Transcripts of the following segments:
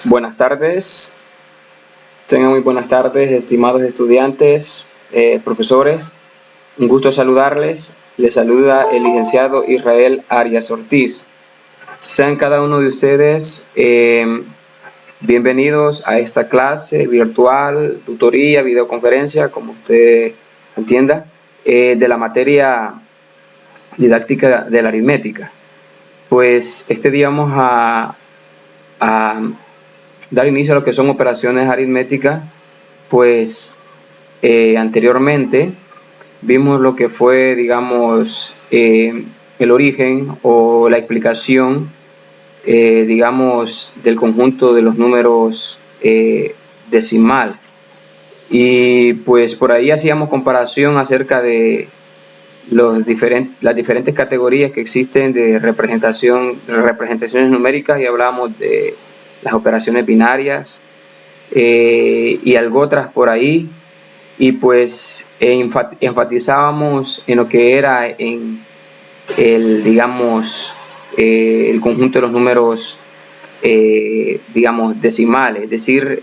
Buenas tardes. Tengan muy buenas tardes, estimados estudiantes, profesores. Un gusto saludarles. Les saluda el licenciado Israel Arias Ortiz. Sean cada uno de ustedes bienvenidos a esta clase virtual, tutoría, videoconferencia, como usted entienda, de la materia didáctica de la aritmética. Pues este día vamos a dar inicio a lo que son operaciones aritméticas. Pues anteriormente vimos lo que fue, digamos, el origen o la explicación, digamos, del conjunto de los números decimal, y pues por ahí hacíamos comparación acerca de las diferentes categorías que existen de representaciones numéricas, y hablábamos de las operaciones binarias y algo otras por ahí, y pues enfatizábamos en lo que era en el, digamos, el conjunto de los números digamos decimales, es decir,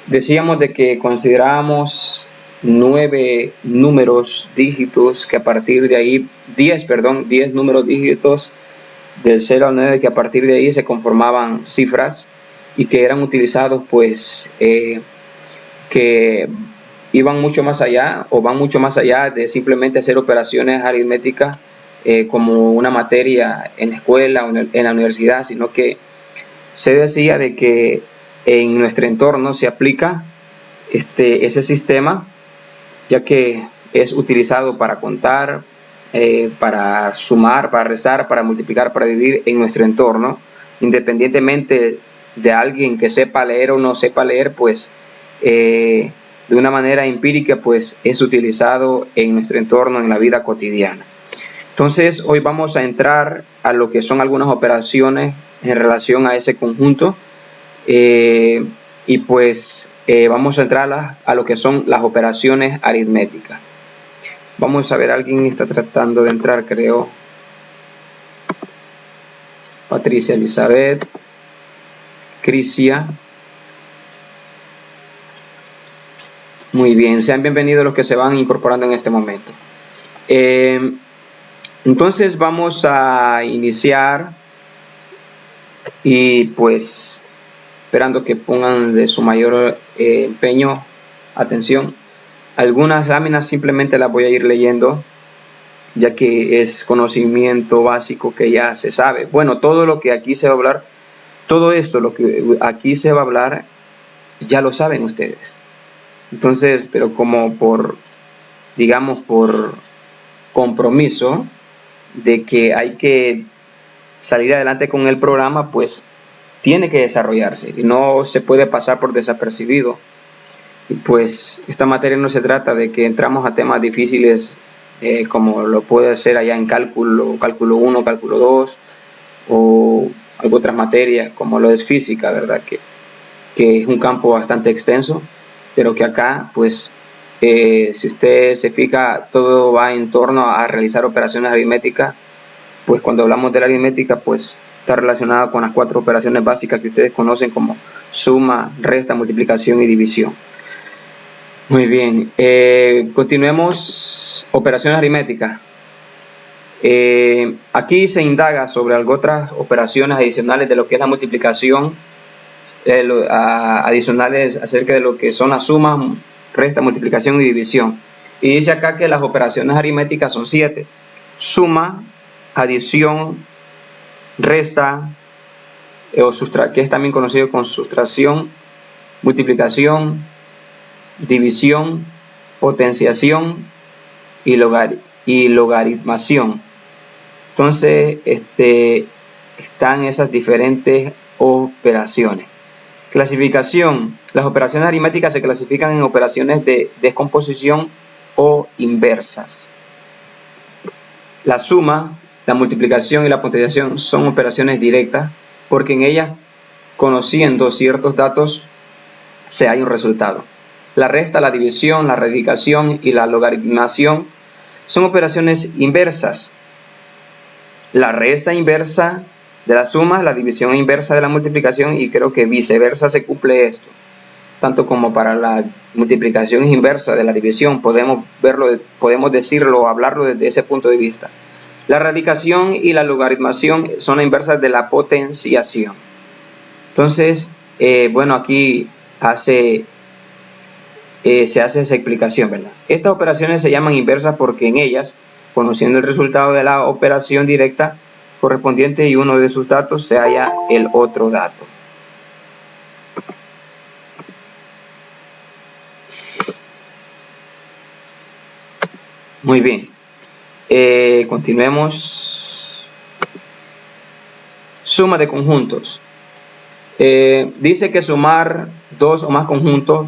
decíamos de que considerábamos 9 números dígitos, que a partir de ahí, 10 números dígitos del 0 al 9, que a partir de ahí se conformaban cifras y que eran utilizados, pues, que iban mucho más allá o van mucho más allá de simplemente hacer operaciones aritméticas como una materia en la escuela o en la universidad, sino que se decía de que en nuestro entorno se aplica ese sistema, ya que es utilizado para contar, para sumar, para restar, para multiplicar, para dividir en nuestro entorno, independientemente de alguien que sepa leer o no sepa leer, pues de una manera empírica, pues es utilizado en nuestro entorno, en la vida cotidiana. Entonces, hoy vamos a entrar a lo que son algunas operaciones en relación a ese conjunto, y pues vamos a entrar a lo que son las operaciones aritméticas. Vamos a ver, alguien está tratando de entrar, creo. Patricia Elizabeth, Crisia. Muy bien, sean bienvenidos los que se van incorporando en este momento. Entonces vamos a iniciar, y pues esperando que pongan de su mayor empeño, atención. Algunas láminas simplemente las voy a ir leyendo, ya que es conocimiento básico que ya se sabe. Bueno, todo lo que aquí se va a hablar, todo esto, lo que aquí se va a hablar, ya lo saben ustedes. Entonces, pero como por, digamos, por compromiso de que hay que salir adelante con el programa, pues tiene que desarrollarse y no se puede pasar por desapercibido. Y pues esta materia no se trata de que entramos a temas difíciles como lo puede ser allá en cálculo 1, cálculo 2 o otras materias como lo es física, ¿verdad? Que es un campo bastante extenso, pero que acá, pues, si usted se fija, todo va en torno a realizar operaciones aritméticas. Pues cuando hablamos de la aritmética, pues está relacionada con las 4 operaciones básicas que ustedes conocen como suma, resta, multiplicación y división. Muy bien, continuemos. Operaciones aritméticas. Aquí se indaga sobre otras operaciones adicionales de lo que es la multiplicación, adicionales acerca de lo que son las sumas, resta, multiplicación y división. Y dice acá que las operaciones aritméticas son 7: suma, adición, resta, que es también conocido como sustracción, multiplicación, división, potenciación y logaritmación. Entonces, están esas diferentes operaciones. Clasificación. Las operaciones aritméticas se clasifican en operaciones de descomposición o inversas. La suma, la multiplicación y la potenciación son operaciones directas, porque en ellas, conociendo ciertos datos, se hay un resultado. La resta, la división, la radicación y la logaritmación son operaciones inversas. La resta inversa de las sumas, la división inversa de la multiplicación, y creo que viceversa se cumple esto. Tanto como para la multiplicación inversa de la división, podemos decirlo o hablarlo desde ese punto de vista. La radicación y la logaritmación son las inversas de la potenciación. Entonces, bueno, aquí se hace esa explicación, ¿verdad? Estas operaciones se llaman inversas porque en ellas, conociendo el resultado de la operación directa correspondiente y uno de sus datos, se halla el otro dato. Muy bien. Continuemos. Suma de conjuntos. Dice que sumar dos o más conjuntos,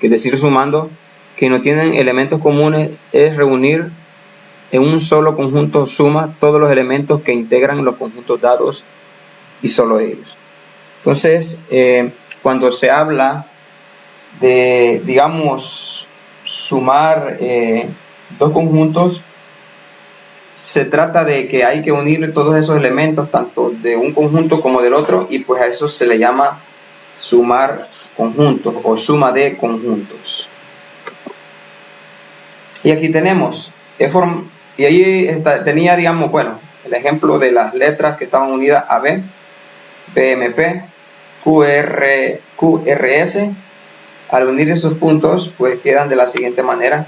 es decir, sumando, que no tienen elementos comunes, es reunir en un solo conjunto suma todos los elementos que integran los conjuntos dados y solo ellos. Entonces, cuando se habla de, digamos, sumar dos conjuntos, se trata de que hay que unir todos esos elementos, tanto de un conjunto como del otro, y pues a eso se le llama sumar conjuntos o suma de conjuntos. Y aquí tenemos, y ahí tenía, digamos, bueno, el ejemplo de las letras que estaban unidas a B, BMP, QRS. Al unir esos puntos, pues quedan de la siguiente manera: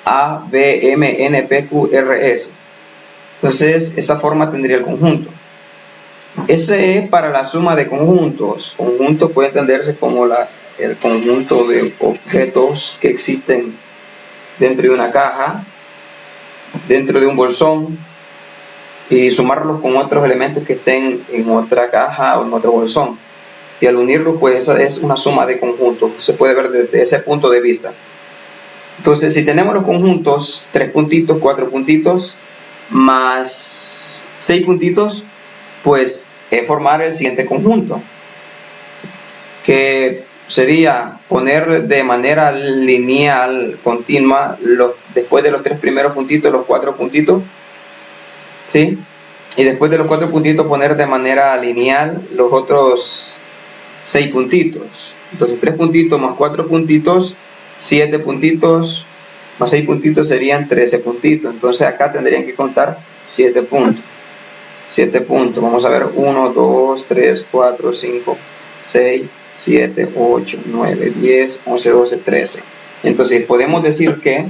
A, B, M, N, P, Q, R, S. Entonces, esa forma tendría el conjunto. Ese es para la suma de conjuntos. Conjunto puede entenderse como el conjunto de objetos que existen dentro de una caja, dentro de un bolsón, y sumarlos con otros elementos que estén en otra caja o en otro bolsón. Y al unirlos, pues esa es una suma de conjuntos. Se puede ver desde ese punto de vista. Entonces, si tenemos los conjuntos 3 puntitos, 4 puntitos, más 6 puntitos, pues es formar el siguiente conjunto, que sería poner de manera lineal, continua, después de los 3 primeros puntitos, los 4 puntitos, ¿sí? Y después de los 4 puntitos poner de manera lineal los otros 6 puntitos. Entonces 3 puntitos más 4 puntitos, 7 puntitos más 6 puntitos serían 13 puntitos. Entonces acá tendrían que contar 7 puntos. 7 puntos. Vamos a ver: 1, 2, 3, 4, 5, 6, 7, 8, 9, 10, 11, 12, 13. Entonces podemos decir que,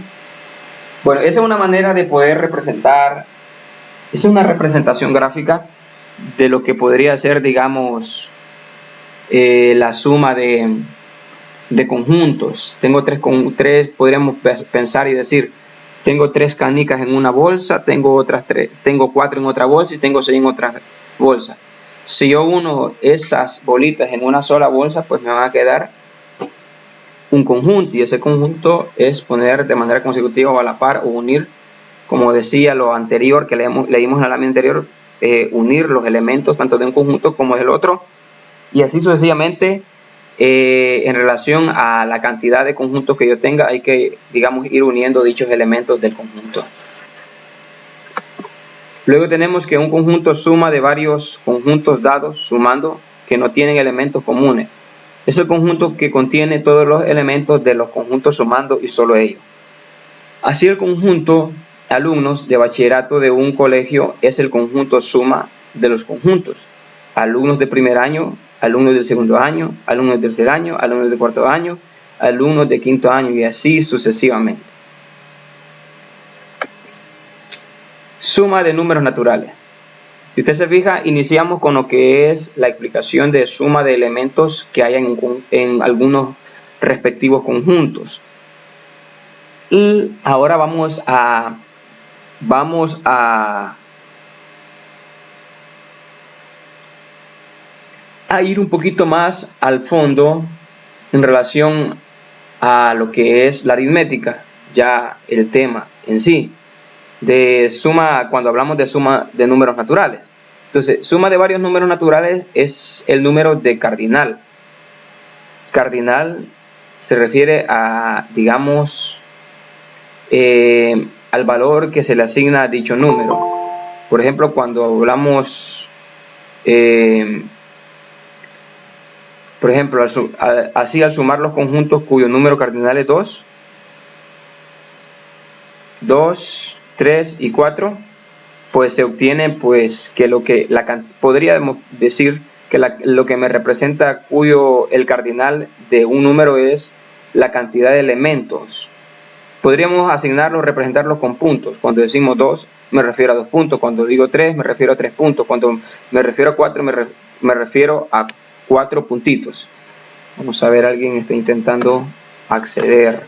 bueno, esa es una manera de poder representar, esa es una representación gráfica de lo que podría ser, digamos, la suma de conjuntos. Tengo tres, podríamos pensar y decir, tengo 3 canicas en una bolsa, tengo 4 en otra bolsa y tengo 6 en otra bolsa. Si yo uno esas bolitas en una sola bolsa, pues me va a quedar un conjunto, y ese conjunto es poner de manera consecutiva o a la par o unir, como decía lo anterior que leímos en la lámina anterior, unir los elementos tanto de un conjunto como del otro, y así sucesivamente. En relación a la cantidad de conjuntos que yo tenga, hay que, digamos, ir uniendo dichos elementos del conjunto. Luego tenemos que un conjunto suma de varios conjuntos dados sumando que no tienen elementos comunes. Es el conjunto que contiene todos los elementos de los conjuntos sumando y solo ellos. Así, el conjunto alumnos de bachillerato de un colegio es el conjunto suma de los conjuntos. Alumnos de primer año, alumnos del segundo año, alumnos del tercer año, alumnos de cuarto año, alumnos de quinto año, y así sucesivamente. Suma de números naturales. Si usted se fija, iniciamos con lo que es la explicación de suma de elementos que hay en algunos respectivos conjuntos. Y ahora vamos a ir un poquito más al fondo en relación a lo que es la aritmética, ya el tema en sí, de suma, cuando hablamos de suma de números naturales. Entonces, suma de varios números naturales es el número de cardinal. Cardinal se refiere a, digamos, al valor que se le asigna a dicho número. Por ejemplo, cuando hablamos por ejemplo, al sumar los conjuntos cuyo número cardinal es 2, 2, 3 y 4, pues se obtiene pues que podríamos decir que lo que me representa el cardinal de un número es la cantidad de elementos. Podríamos asignarlos, representarlos con puntos. Cuando decimos 2, me refiero a 2 puntos. Cuando digo 3, me refiero a 3 puntos. Cuando me refiero a 4, me refiero a 4 puntitos. Vamos a ver, alguien está intentando acceder.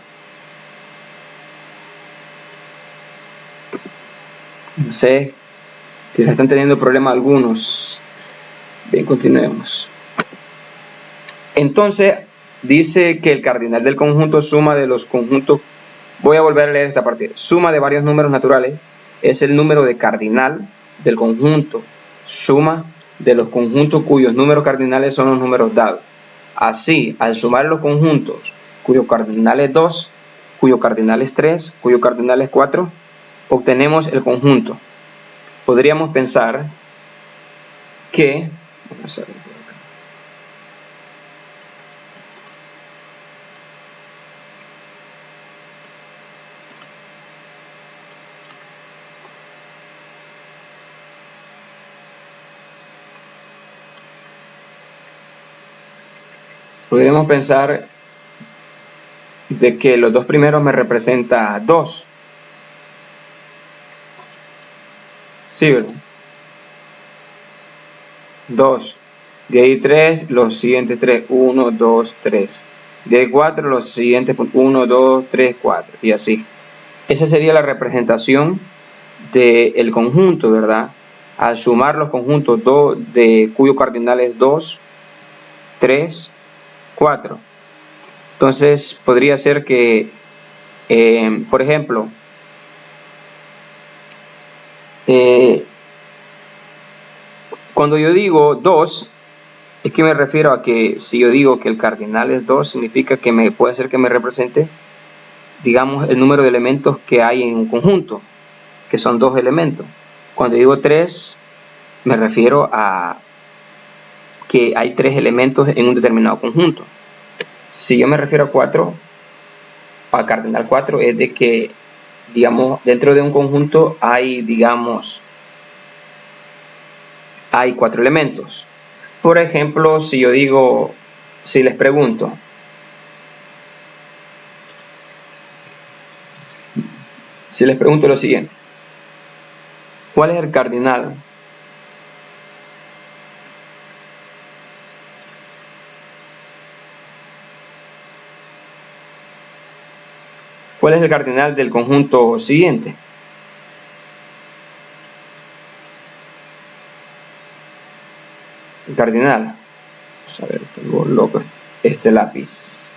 No sé, quizás están teniendo problemas algunos. Bien, continuemos. Entonces, dice que el cardinal del conjunto suma de los conjuntos. Voy a volver a leer esta parte. Suma de varios números naturales es el número de cardinal del conjunto. Suma de los conjuntos cuyos números cardinales son los números dados. Así, al sumar los conjuntos cuyo cardinal es 2, cuyo cardinal es 3, cuyo cardinal es 4, obtenemos el conjunto. Podríamos pensar que... Vamos a ver por acá. Podríamos pensar de que los dos primeros me representa 2. Sí, ¿verdad? 2. De ahí 3, los siguientes 3. 1, 2, 3. De ahí 4, los siguientes 1, 2, 3, 4. Y así. Esa sería la representación del conjunto, ¿verdad? Al sumar los conjuntos cuyo cardinal es 2, 3, 4. Entonces podría ser que, por ejemplo, cuando yo digo 2, es que me refiero a que si yo digo que el cardinal es 2, significa que puede ser que me represente, digamos, el número de elementos que hay en un conjunto, que son 2 elementos. Cuando digo 3, me refiero a que hay 3 elementos en un determinado conjunto. Si yo me refiero a 4, a cardinal 4, es de que, digamos, dentro de un conjunto hay, digamos, hay 4 elementos. Por ejemplo, si yo digo, si les pregunto, lo siguiente, ¿cuál es el cardinal del conjunto siguiente? El cardinal. Vamos a ver, tengo loco este lápiz.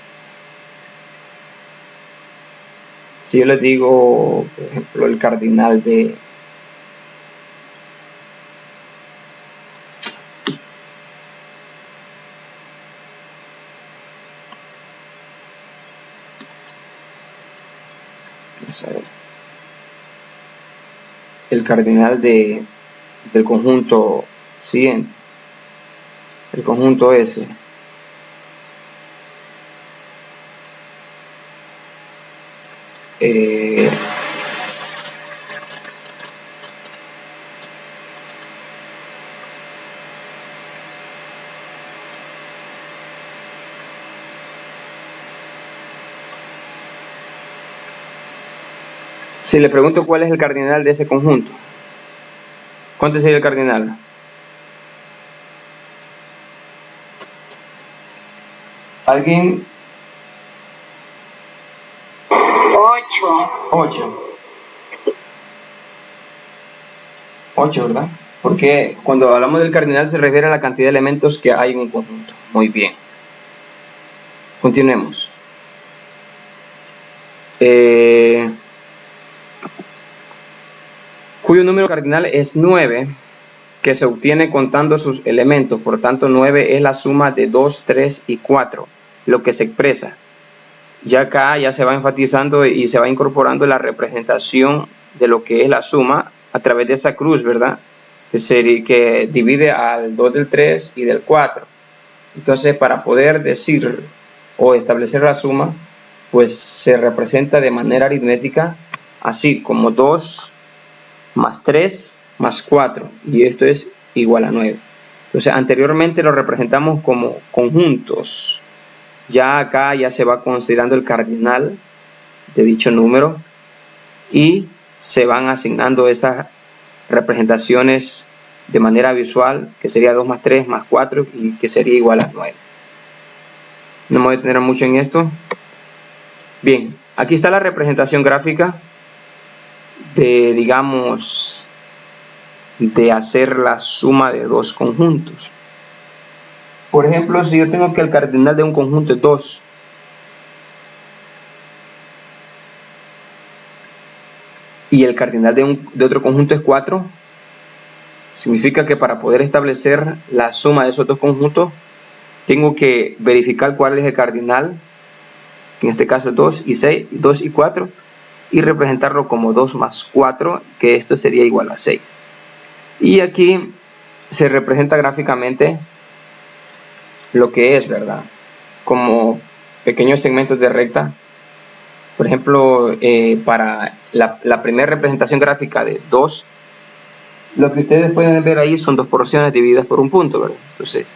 Si yo les digo, por ejemplo, el cardinal de... Vamos a ver. El cardinal del conjunto siguiente. El conjunto S. Si le pregunto cuál es el cardinal de ese conjunto, ¿cuánto sería el cardinal? ¿Alguien? 8, ¿verdad? Porque cuando hablamos del cardinal se refiere a la cantidad de elementos que hay en un conjunto. Muy bien. Continuemos. Cuyo número cardinal es 9, que se obtiene contando sus elementos. Por tanto, 9 es la suma de 2, 3 y 4, lo que se expresa. Ya acá ya se va enfatizando y se va incorporando la representación de lo que es la suma a través de esa cruz, ¿verdad? que divide al 2 del 3 y del 4. Entonces, para poder decir o establecer la suma, pues se representa de manera aritmética, así como 2 más 3 más 4, y esto es igual a 9. Entonces, anteriormente lo representamos como conjuntos. Ya acá ya se va considerando el cardinal de dicho número y se van asignando esas representaciones de manera visual, que sería 2 más 3 más 4 y que sería igual a 9. No me voy a detener mucho en esto. Bien, aquí está la representación gráfica de, digamos, de hacer la suma de dos conjuntos. Por ejemplo, si yo tengo que el cardinal de un conjunto es 2, y el cardinal de otro conjunto es 4, significa que para poder establecer la suma de esos dos conjuntos, tengo que verificar cuál es el cardinal, que en este caso es 2 y 6, 2 y 4, y representarlo como 2 más 4, que esto sería igual a 6. Y aquí se representa gráficamente lo que es, ¿verdad? Como pequeños segmentos de recta. Por ejemplo, para la primera representación gráfica de 2, lo que ustedes pueden ver ahí son dos porciones divididas por un punto, ¿verdad? Entonces,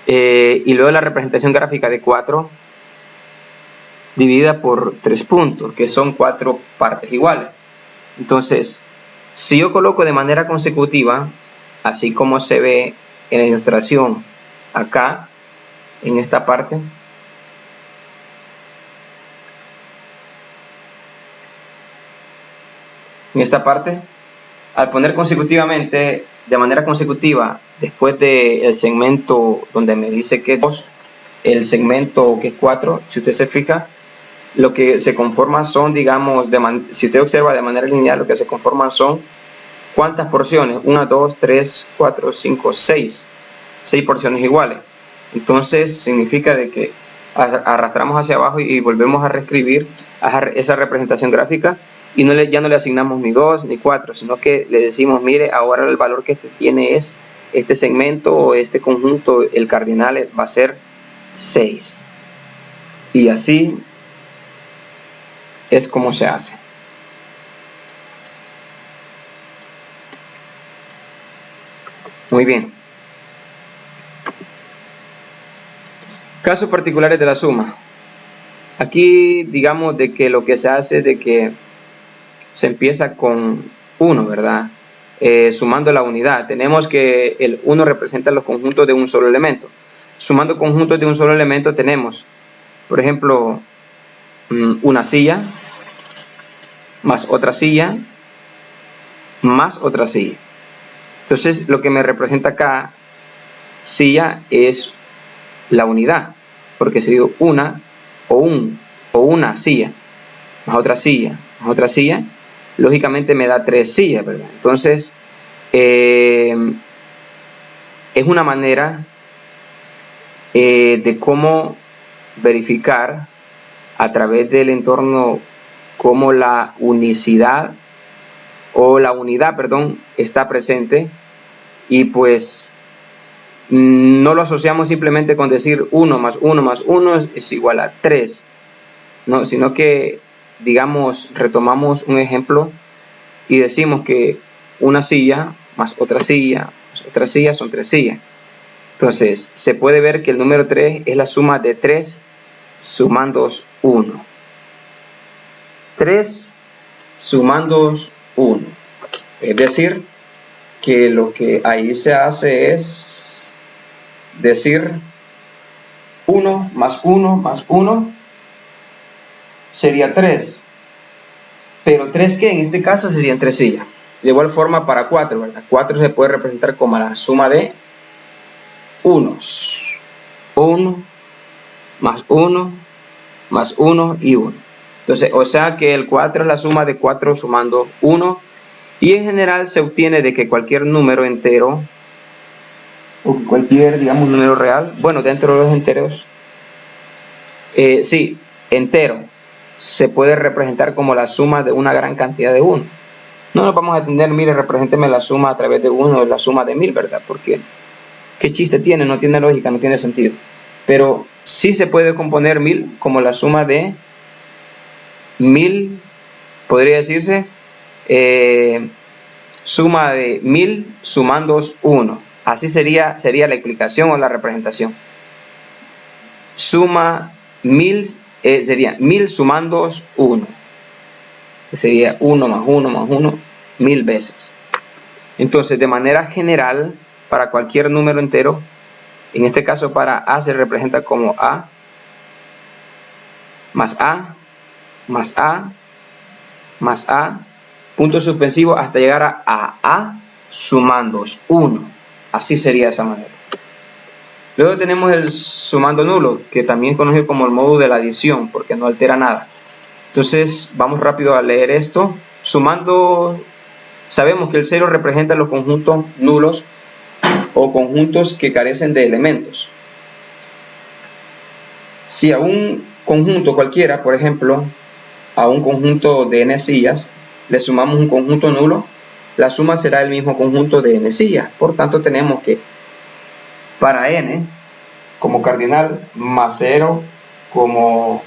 y luego la representación gráfica de 4 dividida por 3 puntos, que son 4 partes iguales. Entonces, si yo coloco de manera consecutiva, así como se ve en la ilustración acá, en esta parte, al poner consecutivamente, de manera consecutiva, después del segmento donde me dice que es 2, el segmento que es 4, si usted se fija, lo que se conforma son, digamos, si usted observa de manera lineal, lo que se conforman son, ¿cuántas porciones? 1, 2, 3, 4, 5, 6. 6 porciones iguales. Entonces significa de que arrastramos hacia abajo y volvemos a reescribir esa representación gráfica, y ya no le asignamos ni 2 ni 4, sino que le decimos, mire, ahora el valor que tiene es este segmento o este conjunto, el cardinal va a ser 6. Y así es como se hace. Muy bien. Casos particulares de la suma. Aquí digamos de que lo que se hace es de que se empieza con 1, ¿verdad? Sumando la unidad. Tenemos que el 1 representa los conjuntos de un solo elemento. Sumando conjuntos de un solo elemento tenemos, por ejemplo, una silla, más otra silla, más otra silla. Entonces, lo que me representa acá, silla, es la unidad, porque si digo una o una silla, más otra silla, lógicamente me da 3 sillas, ¿verdad? Entonces, es una manera de cómo verificar a través del entorno cómo la unicidad está presente, y pues no lo asociamos simplemente con decir 1 más 1 más 1 es igual a 3, no, sino que, digamos, retomamos un ejemplo y decimos que una silla más otra silla son 3 sillas. Entonces, se puede ver que el número 3 es la suma de 3 sumando 1. 3 sumando 1. Es decir, que lo que ahí se hace es decir 1 más 1 más 1 sería 3. Pero 3 que en este caso serían 3 sillas. De igual forma para 4, ¿verdad? 4 se puede representar como la suma de unos. 1 más 1 más 1 y 1. Entonces, o sea que el 4 es la suma de 4 sumando 1. Y en general se obtiene de que cualquier número entero, o cualquier, digamos, número real, bueno, dentro de los enteros, sí, entero, se puede representar como la suma de una gran cantidad de 1. No nos vamos a atender, mire, represénteme la suma a través de 1, la suma de 1000, ¿verdad? Porque, ¿qué chiste tiene? No tiene lógica, no tiene sentido. Pero sí se puede componer 1000 como la suma de 1000, podría decirse, suma de 1000 sumando 1. Así sería la explicación o la representación. Suma 1000, sería 1000 sumando 1. Sería 1 más 1 más 1, 1000 veces. Entonces, de manera general, para cualquier número entero, en este caso para A se representa como A más A más A más A, punto suspensivo hasta llegar a A sumando 1. Así sería esa manera. Luego tenemos el sumando nulo, que también es conocido como el modo de la adición, porque no altera nada. Entonces, vamos rápido a leer esto. Sumando, sabemos que el 0 representa los conjuntos nulos o conjuntos que carecen de elementos. Si a un conjunto cualquiera, por ejemplo, a un conjunto de n sillas, le sumamos un conjunto nulo, la suma será el mismo conjunto de n sillas. Por tanto, tenemos que para n como cardinal más 0 como,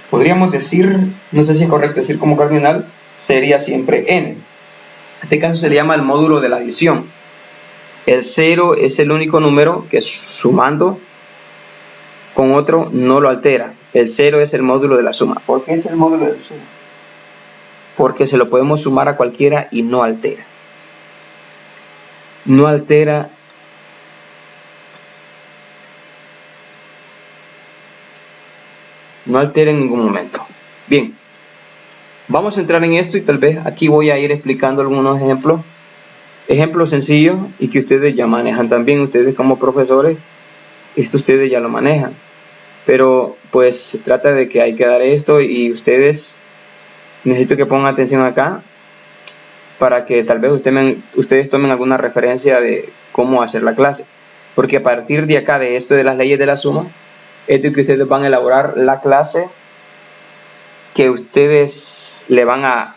podríamos decir, no sé si es correcto decir como cardinal, sería siempre n. En este caso se le llama el módulo de la adición. El 0 es el único número que sumando con otro no lo altera. El 0 es el módulo de la suma. ¿Por qué es el módulo de la suma? Porque se lo podemos sumar a cualquiera y no altera. No altera. No altera en ningún momento. Bien. Vamos a entrar en esto y tal vez aquí voy a ir explicando algunos ejemplos. Ejemplos sencillos y que ustedes ya manejan también. Ustedes como profesores, esto ustedes ya lo manejan. Pero pues se trata de que hay que dar esto y ustedes, necesito que pongan atención acá para que tal vez ustedes tomen alguna referencia de cómo hacer la clase. Porque a partir de acá, de esto de las leyes de la suma, es de que ustedes van a elaborar la clase que ustedes le van a,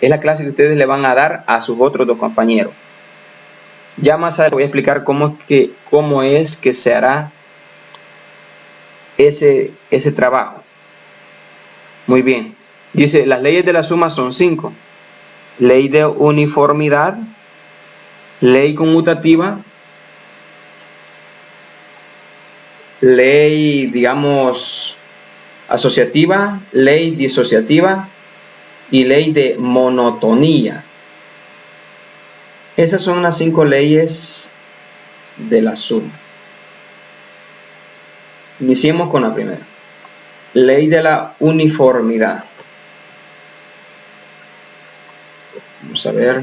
es la clase que ustedes le van a dar a sus otros dos compañeros. Ya más adelante voy a explicar cómo es que se hará ese trabajo. Muy bien. Dice, las leyes de la suma son 5. Ley de uniformidad, ley conmutativa, ley, digamos, asociativa, ley disociativa y ley de monotonía. Esas son las 5 leyes de la suma. Iniciemos con la primera. Ley de la uniformidad. Vamos a ver.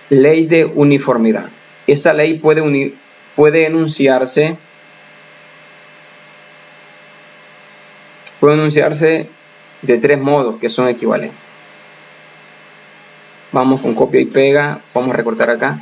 Ley de uniformidad. Esa ley puede enunciarse de 3 modos que son equivalentes. Vamos con copia y pega. Vamos a recortar acá.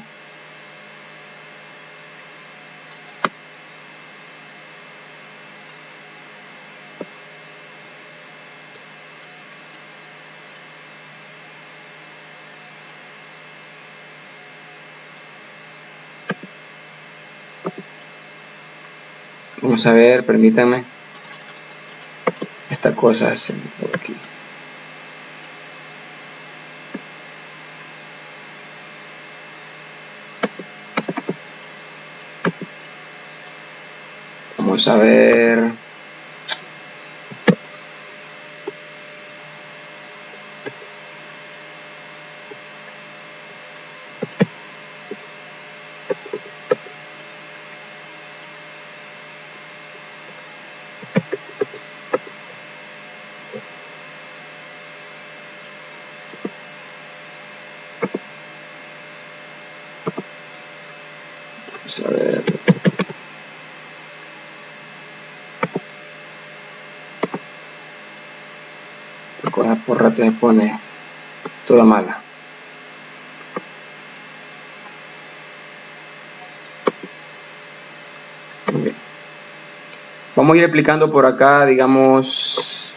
Vamos a ver, permítanme. Esta cosa es por aquí. Vamos a ver. Vamos a ver. Esta cosa por rato se pone toda mala. Muy bien. Vamos a ir explicando por acá, digamos,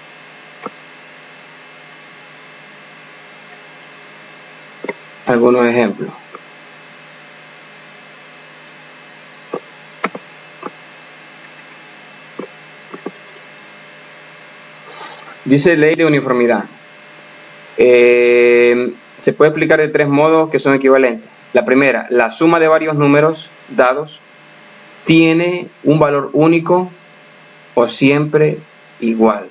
algunos ejemplos. Dice ley de uniformidad. Se puede explicar de tres modos que son equivalentes. La primera, la suma de varios números dados tiene un valor único o siempre igual.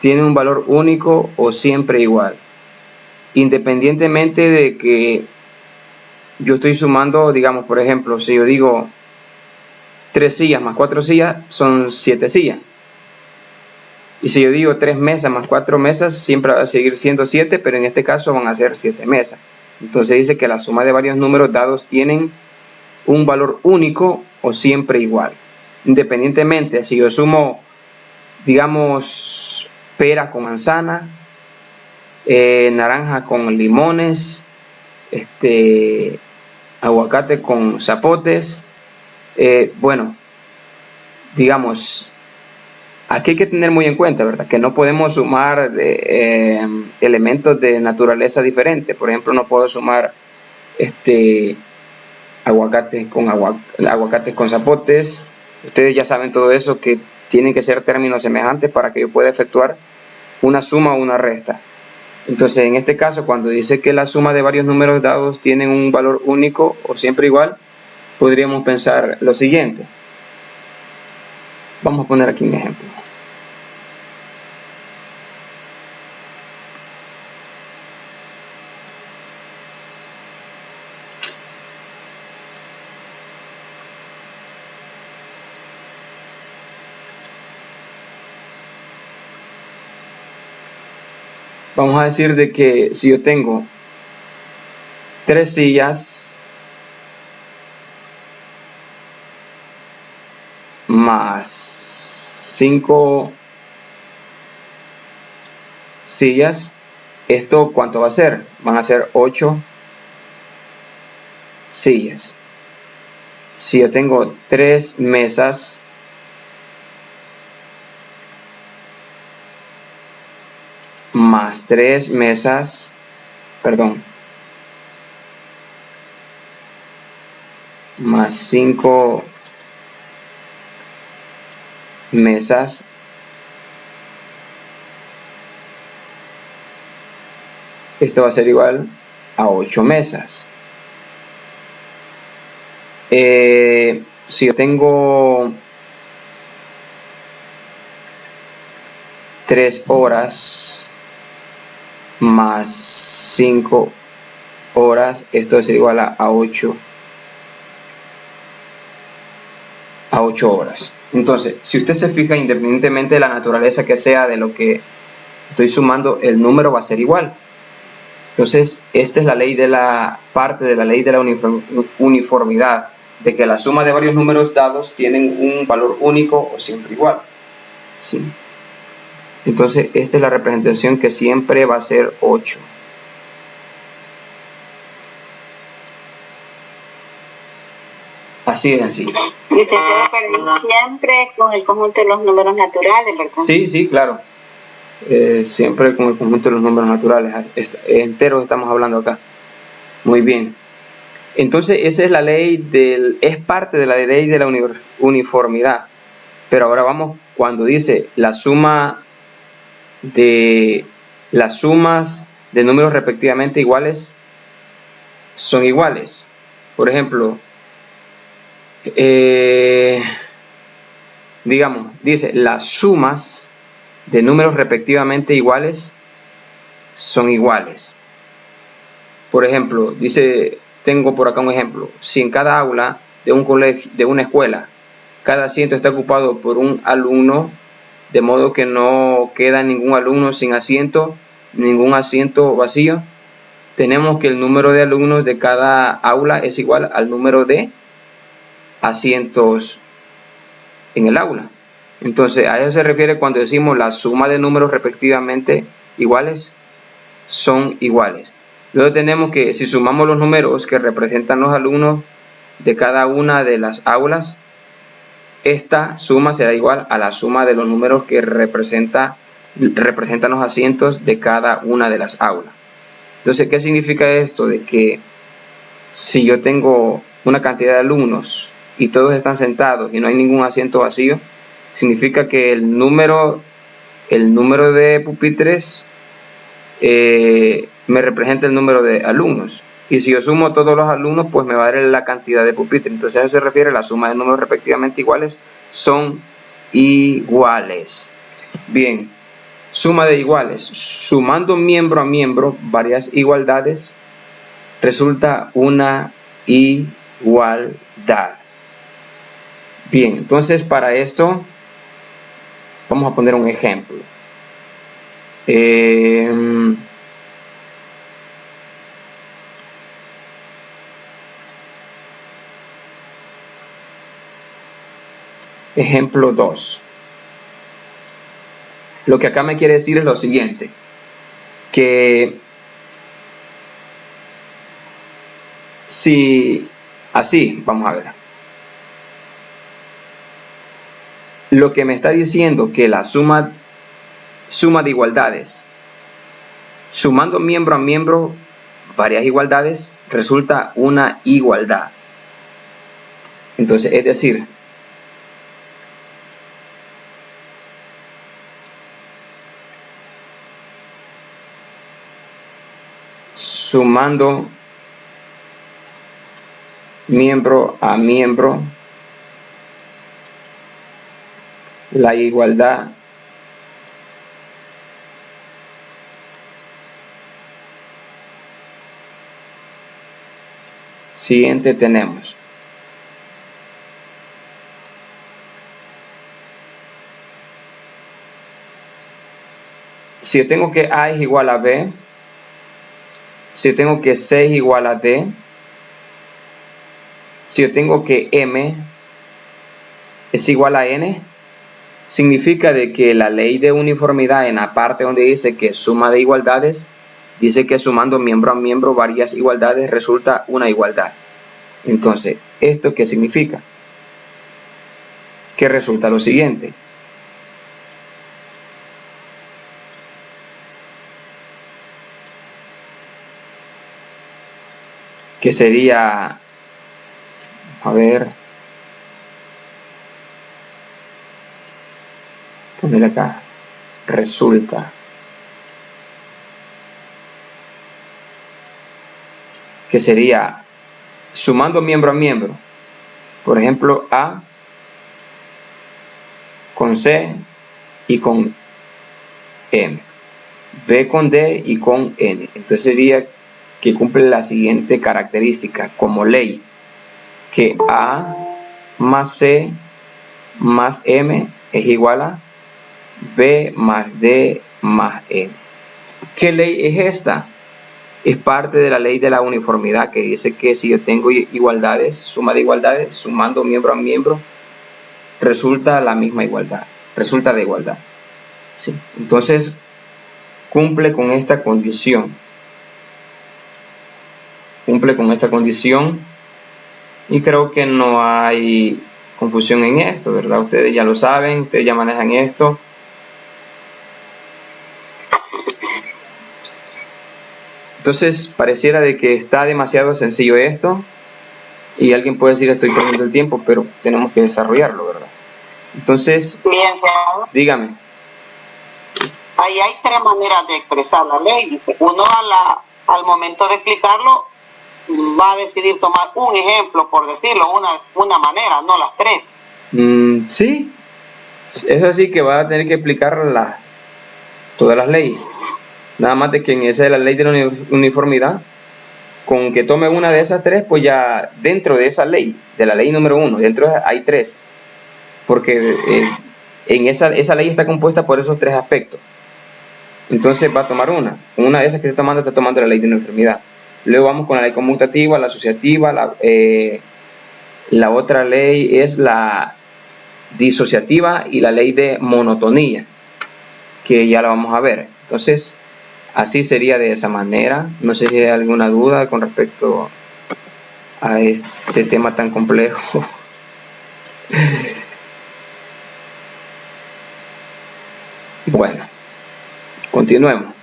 Tiene un valor único o siempre igual. Independientemente de que yo estoy sumando, digamos, por ejemplo, si yo digo 3 sillas más 4 sillas, son 7 sillas. Y si yo digo 3 mesas más 4 mesas, siempre va a seguir siendo 7, pero en este caso van a ser 7 mesas. Entonces dice que la suma de varios números dados tienen un valor único o siempre igual. Independientemente, si yo sumo, digamos, pera con manzana, naranja con limones, aguacate con zapotes, bueno, digamos, aquí hay que tener muy en cuenta, ¿verdad? Que no podemos sumar elementos de naturaleza diferente. Por ejemplo, no puedo sumar aguacates con zapotes. Ustedes ya saben todo eso, que tienen que ser términos semejantes para que yo pueda efectuar una suma o una resta. Entonces, en este caso, cuando dice que la suma de varios números dados tienen un valor único o siempre igual, podríamos pensar lo siguiente. Vamos a poner aquí un ejemplo. Vamos a decir de que si yo tengo 3 sillas más 5 sillas, ¿esto cuánto va a ser? Van a ser 8 sillas. Si yo tengo 3 mesas más 3 mesas, perdón, más 5 mesas, esto va a ser igual a 8 mesas. Si yo tengo 3 horas más 5 horas, esto es igual a 8 horas. Entonces, si usted se fija, independientemente de la naturaleza que sea de lo que estoy sumando, el número va a ser igual. Entonces, esta es la ley de la parte de la ley de la uniformidad, de que la suma de varios números dados tienen un valor único o siempre igual. ¿Sí? Entonces, esta es la representación que siempre va a ser 8. Así de sencillo. Licenciado, pero siempre con el conjunto de los números naturales, ¿verdad? Sí, sí, claro. Siempre con el conjunto de los números naturales. Enteros estamos hablando acá. Muy bien. Entonces, esa es la ley es parte de la ley de la uniformidad. Pero ahora vamos, cuando dice las sumas de números respectivamente iguales son iguales. Por ejemplo, digamos, dice las sumas de números respectivamente iguales son iguales. Por ejemplo, dice, tengo por acá un ejemplo: si en cada aula de un colegio, de una escuela, cada asiento está ocupado por un alumno, de modo que no queda ningún alumno sin asiento, ningún asiento vacío, tenemos que el número de alumnos de cada aula es igual al número de asientos en el aula. Entonces, a eso se refiere cuando decimos la suma de números respectivamente iguales son iguales. Luego tenemos que, si sumamos los números que representan los alumnos de cada una de las aulas, esta suma será igual a la suma de los números que representan los asientos de cada una de las aulas. Entonces, ¿qué significa esto? De que si yo tengo una cantidad de alumnos y todos están sentados y no hay ningún asiento vacío, significa que el número de pupitres me representa el número de alumnos. Y si yo sumo todos los alumnos, pues me va a dar la cantidad de pupitres. Entonces, a eso se refiere la suma de números respectivamente iguales son iguales. Bien, suma de iguales. Sumando miembro a miembro varias igualdades, resulta una igualdad. Bien, entonces para esto vamos a poner un ejemplo. Ejemplo 2. Lo que acá me quiere decir es lo siguiente, que si así, vamos a ver, lo que me está diciendo que la suma de igualdades, sumando miembro a miembro varias igualdades, resulta una igualdad. Entonces, es decir, sumando miembro a miembro la igualdad siguiente tenemos. Si yo tengo que A es igual a B, si yo tengo que C es igual a D, si yo tengo que M es igual a N, significa de que la ley de uniformidad en la parte donde dice que suma de igualdades, dice que sumando miembro a miembro varias igualdades resulta una igualdad. Entonces, ¿esto qué significa? Que resulta lo siguiente. Que sería, a ver, poner acá, resulta que sería sumando miembro a miembro, por ejemplo, A con C y con M, B con D y con N. Entonces sería que cumple la siguiente característica como ley, que A más C más M es igual a B más D más N. ¿Qué ley es esta? Es parte de la ley de la uniformidad, que dice que si yo tengo igualdades, suma de igualdades, sumando miembro a miembro, resulta la misma igualdad, resulta de igualdad. ¿Sí? Entonces, cumple con esta condición. Cumple con esta condición y creo que no hay confusión en esto, ¿verdad? Ustedes ya lo saben, ustedes ya manejan esto. Entonces pareciera de que está demasiado sencillo esto y alguien puede decir estoy perdiendo el tiempo, pero tenemos que desarrollarlo, ¿verdad? Entonces, dígame. Ahí hay tres maneras de expresar la ley. Dice, uno al momento de explicarlo va a decidir tomar un ejemplo, por decirlo, una manera, no las tres. Sí, es así que va a tener que explicar todas las leyes. Nada más de que en esa de la ley de la uniformidad, con que tome una de esas tres, pues ya dentro de esa ley, de la ley número 1, dentro hay tres, porque en esa ley está compuesta por esos tres aspectos. Entonces va a tomar una de esas que está tomando la ley de uniformidad. Luego vamos con la ley conmutativa, la asociativa, la otra ley es la disociativa y la ley de monotonía, que ya la vamos a ver. Entonces, así sería de esa manera. No sé si hay alguna duda con respecto a este tema tan complejo. Continuemos.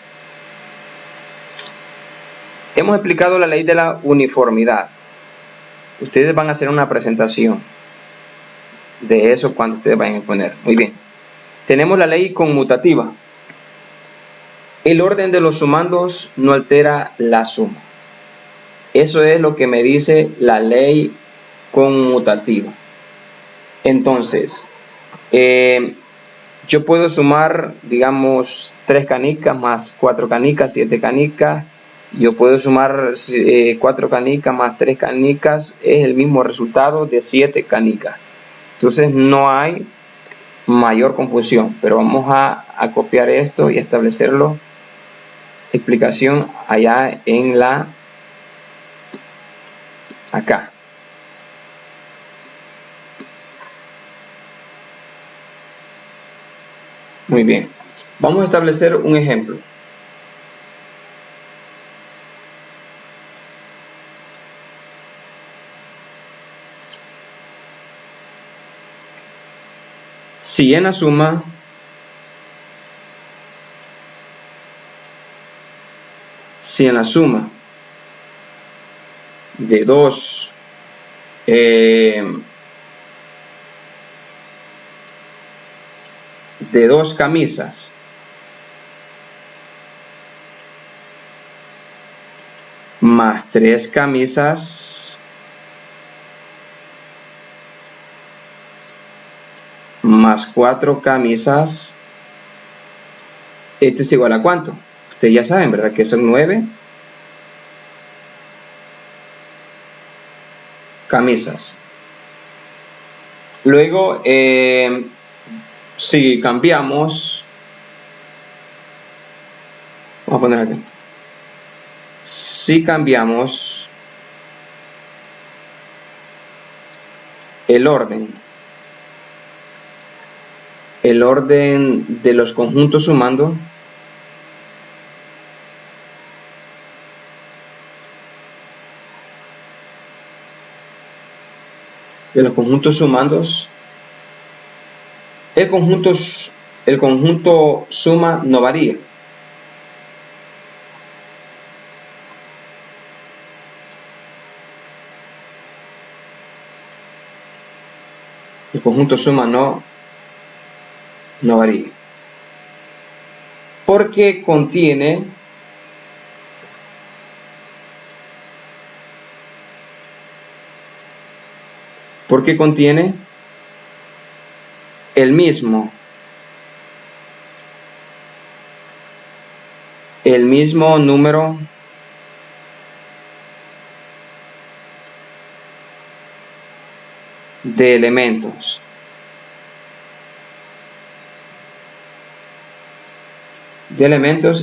Hemos explicado la ley de la uniformidad. Ustedes van a hacer una presentación de eso cuando ustedes vayan a exponer. Muy bien. Tenemos la ley conmutativa. El orden de los sumandos no altera la suma. Eso es lo que me dice la ley conmutativa. Entonces, yo puedo sumar, digamos, 3 canicas más 4 canicas, 7 canicas. Yo puedo sumar 4 canicas más 3 canicas, es el mismo resultado de 7 canicas. Entonces no hay mayor confusión, pero vamos a copiar esto y establecerlo. Explicación allá en la... acá. Muy bien. Vamos a establecer un ejemplo. Si en la suma de dos camisas más 3 camisas más 4 camisas, esto es igual a ¿cuánto? Ustedes ya saben, ¿verdad? Que son 9 camisas. Luego, si cambiamos, vamos a poner aquí, si cambiamos el orden de los conjuntos sumando, el conjunto suma no varía. El conjunto suma no varía. Porque contiene el mismo número de elementos.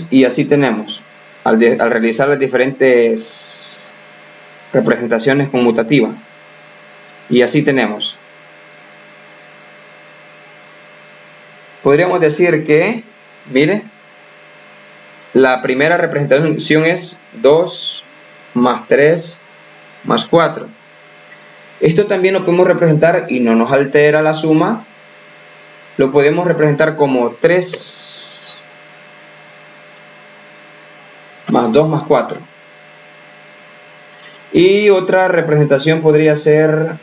Y así tenemos, al realizar las diferentes representaciones conmutativas, y así tenemos. Podríamos decir que, mire, la primera representación es 2 más 3 más 4. Esto también lo podemos representar y no nos altera la suma. Lo podemos representar como 3 más 2 más 4. Y otra representación podría ser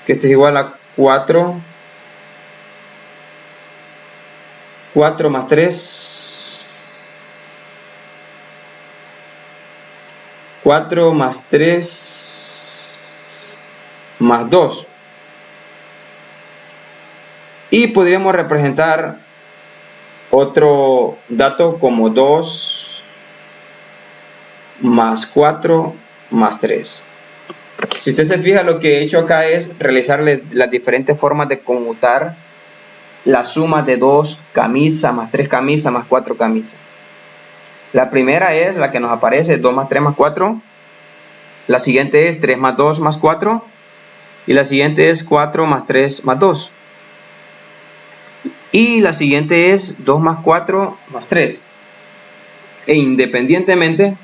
que esto es igual a 4 más 3, 4 más 3 más 2. Y podríamos representar otro dato como 2 más 4 más 3. Si usted se fija, lo que he hecho acá es realizarle las diferentes formas de conmutar la suma de 2 camisas más 3 camisas más 4 camisas. La primera es la que nos aparece, 2 más 3 más 4. La siguiente es 3 más 2 más 4. Y la siguiente es 4 más 3 más 2. Y la siguiente es 2 más 4 más 3. E independientemente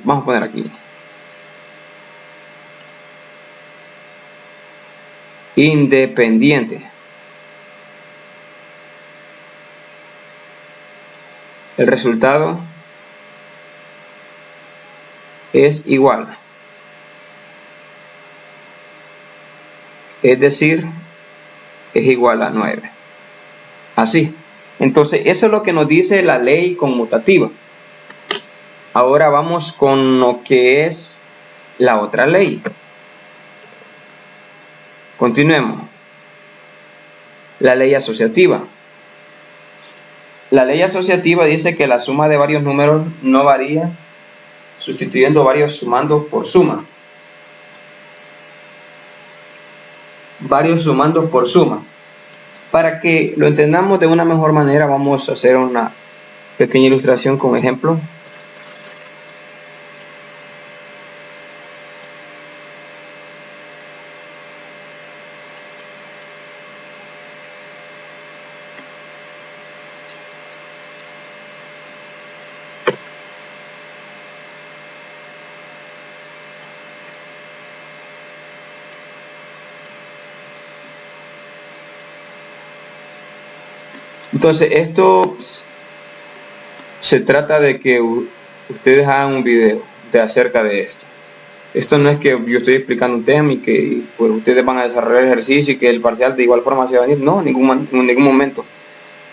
vamos a poner aquí, independiente. El resultado es igual. Es decir, es igual a 9. Así. Entonces, eso es lo que nos dice la ley conmutativa. Ahora vamos con lo que es la otra ley. Continuemos. La ley asociativa. La ley asociativa dice que la suma de varios números no varía sustituyendo varios sumandos por suma. Varios sumandos por suma. Para que lo entendamos de una mejor manera, vamos a hacer una pequeña ilustración con ejemplo. Entonces, esto se trata de que ustedes hagan un video acerca de esto. Esto no es que yo estoy explicando un tema y que pues, ustedes van a desarrollar ejercicio y que el parcial de igual forma se va a venir. No, en ningún momento.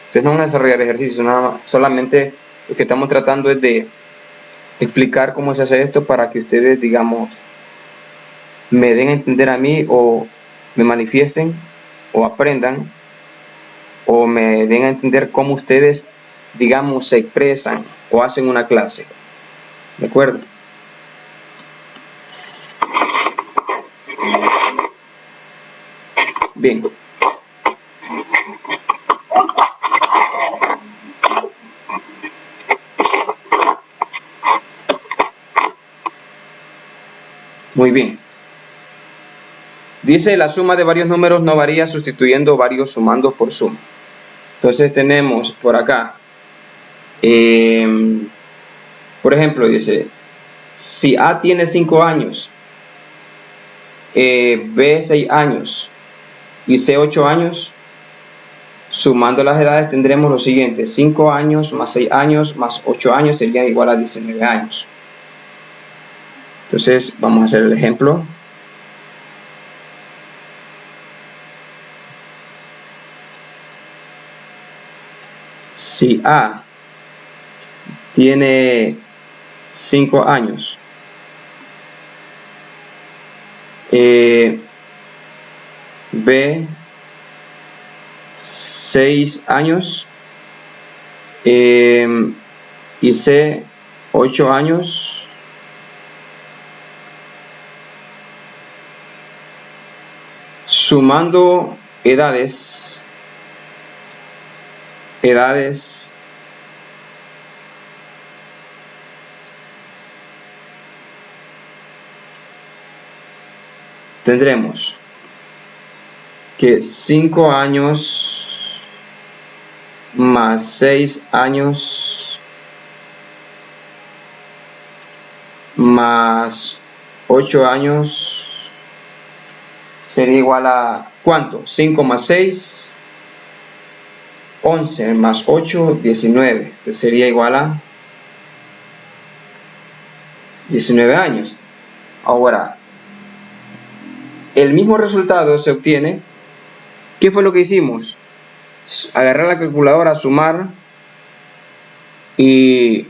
Ustedes no van a desarrollar ejercicio, nada más. Solamente lo que estamos tratando es de explicar cómo se hace esto para que ustedes, digamos, me den a entender a mí o me manifiesten o aprendan o me den a entender cómo ustedes, digamos, se expresan o hacen una clase. ¿De acuerdo? Bien. Muy bien. Dice la suma de varios números no varía sustituyendo varios sumandos por suma. Entonces tenemos por acá, por ejemplo, dice, si A tiene 5 años, B 6 años y C 8 años, sumando las edades tendremos lo siguiente: 5 años más 6 años más 8 años sería igual a 19 años. Entonces vamos a hacer el ejemplo. Si A tiene 5 años, B 6 años y C 8 años, sumando edades tendremos que 5 años más 6 años más 8 años sería igual a ¿cuánto? 5 más 6, 11 más 8, 19. Entonces sería igual a 19 años. Ahora, el mismo resultado se obtiene. ¿Qué fue lo que hicimos? Agarrar la calculadora, sumar y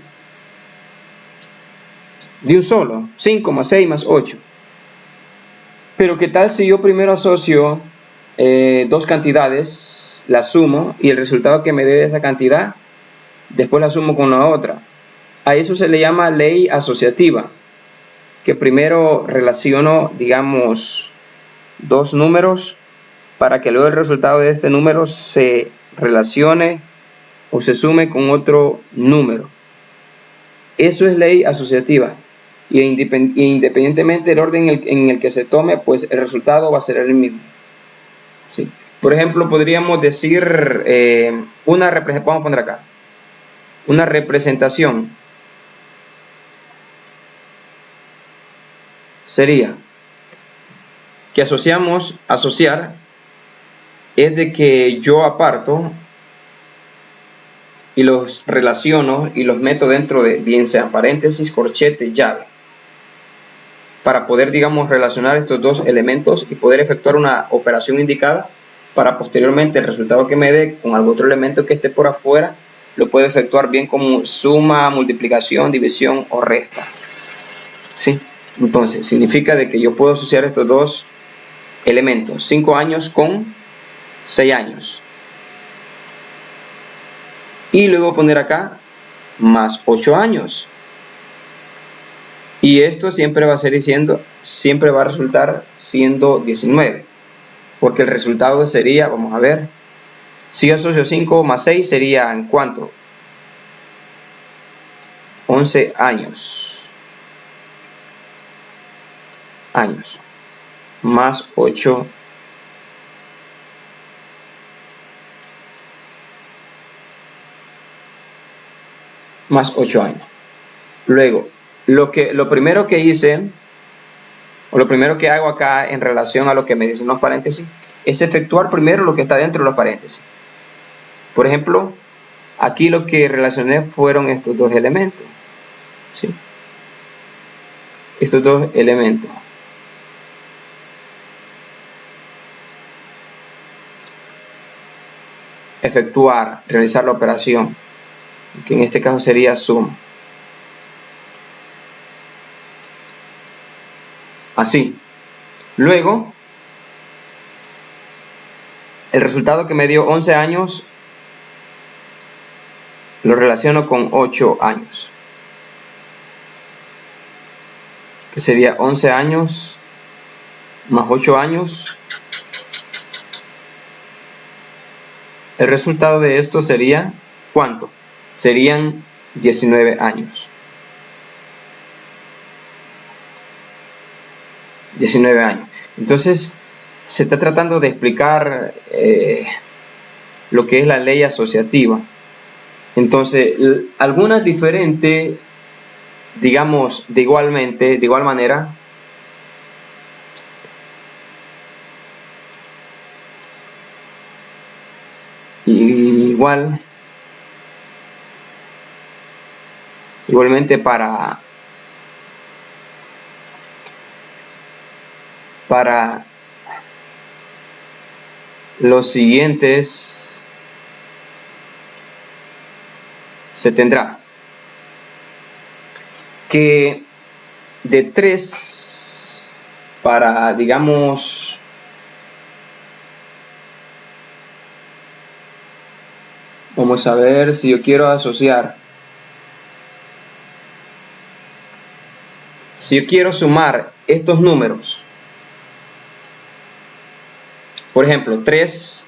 de un solo, 5 más 6 más 8. Pero ¿qué tal si yo primero asocio dos cantidades, la sumo y el resultado que me dé de esa cantidad, después la sumo con la otra? A eso se le llama ley asociativa, que primero relaciono, digamos, dos números para que luego el resultado de este número se relacione o se sume con otro número. Eso es ley asociativa. Y independientemente del orden en el que se tome, pues el resultado va a ser el mismo. ¿Sí? Por ejemplo, podríamos decir vamos a poner acá una representación. Sería que asociar es de que yo aparto y los relaciono y los meto dentro de, bien sea paréntesis, corchete, llave, para poder, digamos, relacionar estos dos elementos y poder efectuar una operación indicada para posteriormente el resultado que me dé con algún otro elemento que esté por afuera lo puedo efectuar bien como suma, multiplicación, división o resta. ¿Sí? Entonces, significa de que yo puedo asociar estos dos elementos, 5 años con 6 años. Y luego poner acá más 8 años. Y esto siempre va a ser diciendo, siempre va a resultar siendo 19. Porque el resultado sería, vamos a ver, si yo asocio 5 más 6 sería ¿en cuánto? 11 años. Más 8 años. Luego, lo primero que hice, o lo primero que hago acá en relación a lo que me dicen los paréntesis, es efectuar primero lo que está dentro de los paréntesis. Por ejemplo, aquí lo que relacioné fueron estos dos elementos. ¿Sí? Estos dos elementos. Efectuar, realizar la operación, que en este caso sería suma. Así. Luego, el resultado que me dio 11 años lo relaciono con 8 años. Que sería 11 años más 8 años. El resultado de esto sería, ¿cuánto? Serían 19 años. 19 años. Entonces, se está tratando de explicar lo que es la ley asociativa. Entonces, algunas diferentes, digamos, de igual manera, igualmente para los siguientes se tendrá que de 3 para, digamos, vamos a ver si yo quiero asociar, si yo quiero sumar estos números, por ejemplo, 3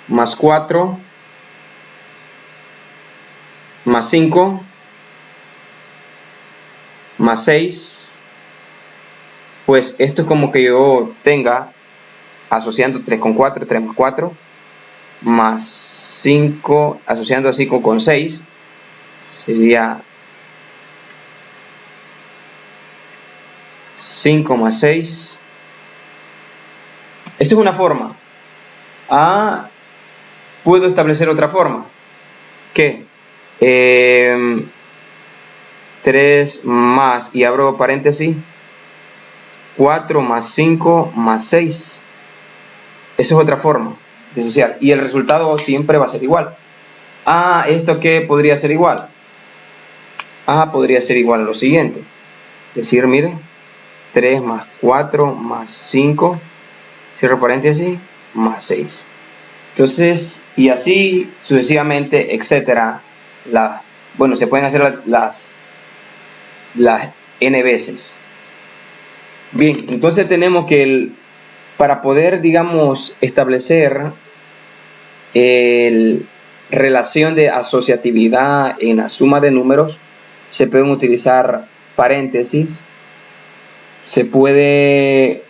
más 4 más 5 más 6, pues esto es como que yo tenga asociando 3 con 4, 3 más 4, más 5, asociando a 5 con 6, sería 5 más 6. Esa es una forma. Puedo establecer otra forma. ¿Qué? 3 más, y abro paréntesis, 4 más 5 más 6. Esa es otra forma de asociar. Y el resultado siempre va a ser igual. ¿Esto qué podría ser igual? Podría ser igual a lo siguiente. Es decir, mire, 3 más 4 más 5, cierro paréntesis, más 6. Entonces, y así sucesivamente, etcétera. Bueno, se pueden hacer las n veces. Bien, entonces tenemos que para poder, digamos, establecer relación de asociatividad en la suma de números, se pueden utilizar paréntesis, se puede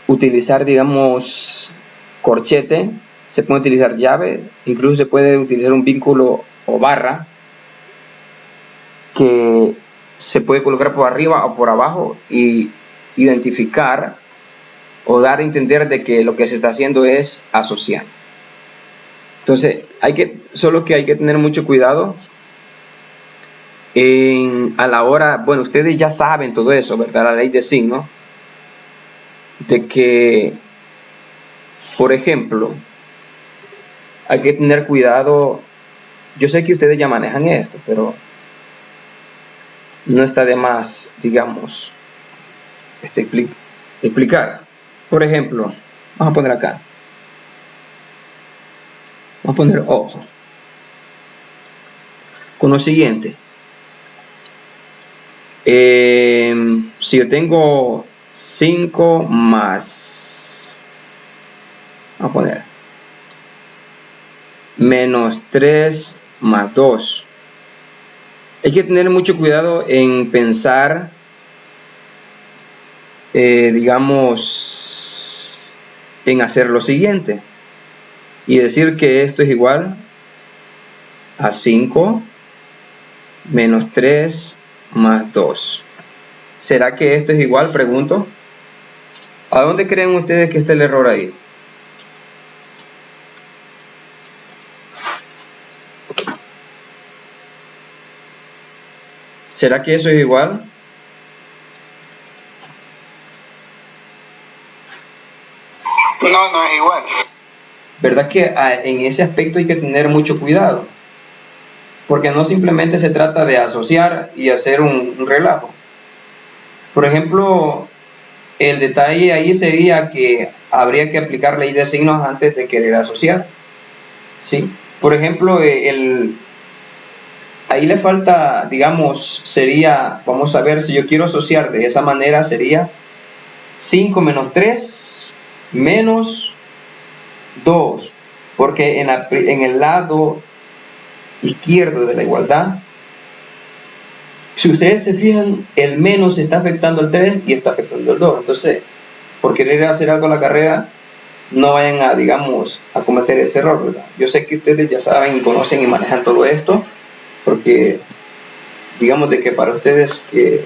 utilizar, digamos, corchete, se puede utilizar llave, incluso se puede utilizar un vínculo o barra que se puede colocar por arriba o por abajo y identificar o dar a entender de que lo que se está haciendo es asociar. Entonces, solo que hay que tener mucho cuidado a la hora, bueno, ustedes ya saben todo eso, ¿verdad? La ley de signos, de que, por ejemplo, hay que tener cuidado. Yo sé que ustedes ya manejan esto, pero no está de más, digamos, explicar. Por ejemplo, vamos a poner acá. Vamos a poner ojo. Con lo siguiente. Si yo tengo 5 más, vamos a poner, menos 3 más 2. Hay que tener mucho cuidado en pensar, digamos, en hacer lo siguiente y decir que esto es igual a 5 menos 3 más 2. ¿Será que esto es igual? Pregunto. ¿A dónde creen ustedes que está el error ahí? ¿Será que eso es igual? No es igual. ¿Verdad que en ese aspecto hay que tener mucho cuidado? Porque no simplemente se trata de asociar y hacer un relajo. Por ejemplo, el detalle ahí sería que habría que aplicar ley de signos antes de querer asociar. ¿Sí? Por ejemplo, ahí le falta, digamos, sería, vamos a ver, si yo quiero asociar de esa manera, sería 5 menos 3 menos 2, porque en el lado izquierdo de la igualdad, si ustedes se fijan, el menos está afectando al 3 y está afectando al 2. Entonces, por querer hacer algo en la carrera, no vayan a, digamos, a cometer ese error, ¿verdad? Yo sé que ustedes ya saben y conocen y manejan todo esto, porque digamos de que para ustedes que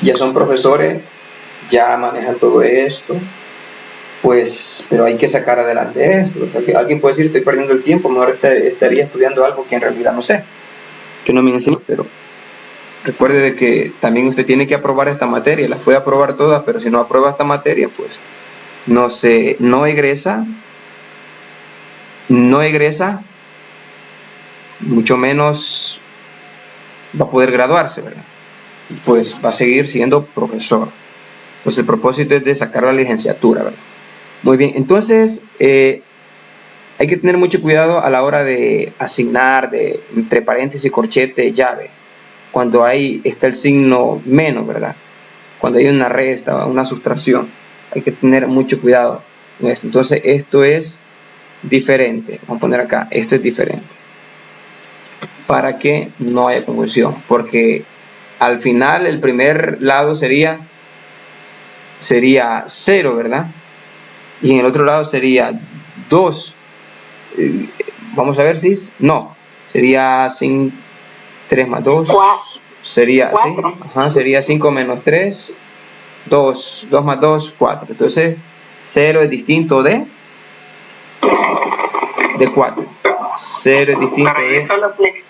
ya son profesores, ya manejan todo esto, pues, pero hay que sacar adelante esto, porque alguien puede decir, estoy perdiendo el tiempo, mejor estaría estudiando algo que en realidad no sé, que no me enseñó. Pero recuerde de que también usted tiene que aprobar esta materia, las puede aprobar todas, pero si no aprueba esta materia, pues no egresa, mucho menos va a poder graduarse, ¿verdad? Y pues va a seguir siendo profesor. Pues el propósito es de sacar la licenciatura, ¿verdad? Muy bien, entonces hay que tener mucho cuidado a la hora de asignar entre paréntesis, corchete, llave. Cuando está el signo menos, ¿verdad? Cuando hay una resta, una sustracción, hay que tener mucho cuidado con esto. Entonces esto es diferente. Vamos a poner acá, esto es diferente, para que no haya confusión, porque al final el primer lado sería 0, ¿verdad? Y en el otro lado sería 2. Vamos a ver si no, sería 3 más 2 sería 4. ¿sí? Ajá, sería 5 menos 3, 2 más 2, 4. Entonces 0 es distinto de 4. 0 es distinto de...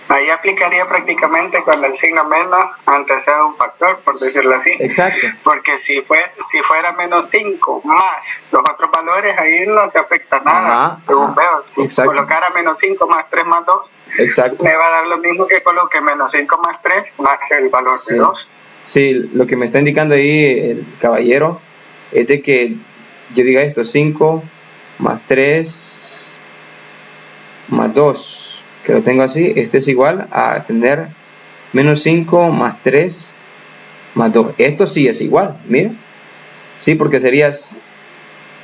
Ahí aplicaría prácticamente cuando el signo menos antecede un factor, por decirlo así. Exacto. Porque si fuera menos 5 más los otros valores, ahí no se afecta nada. Según veo, si colocara menos 5 más 3 más 2, exacto, me va a dar lo mismo que coloque menos 5 más 3 más el valor de 2. Sí, lo que me está indicando ahí el caballero es de que yo diga esto, 5 más 3 más 2, que lo tengo así, este es igual a tener menos 5 más 3 más 2. Esto sí es igual, miren. Sí, porque sería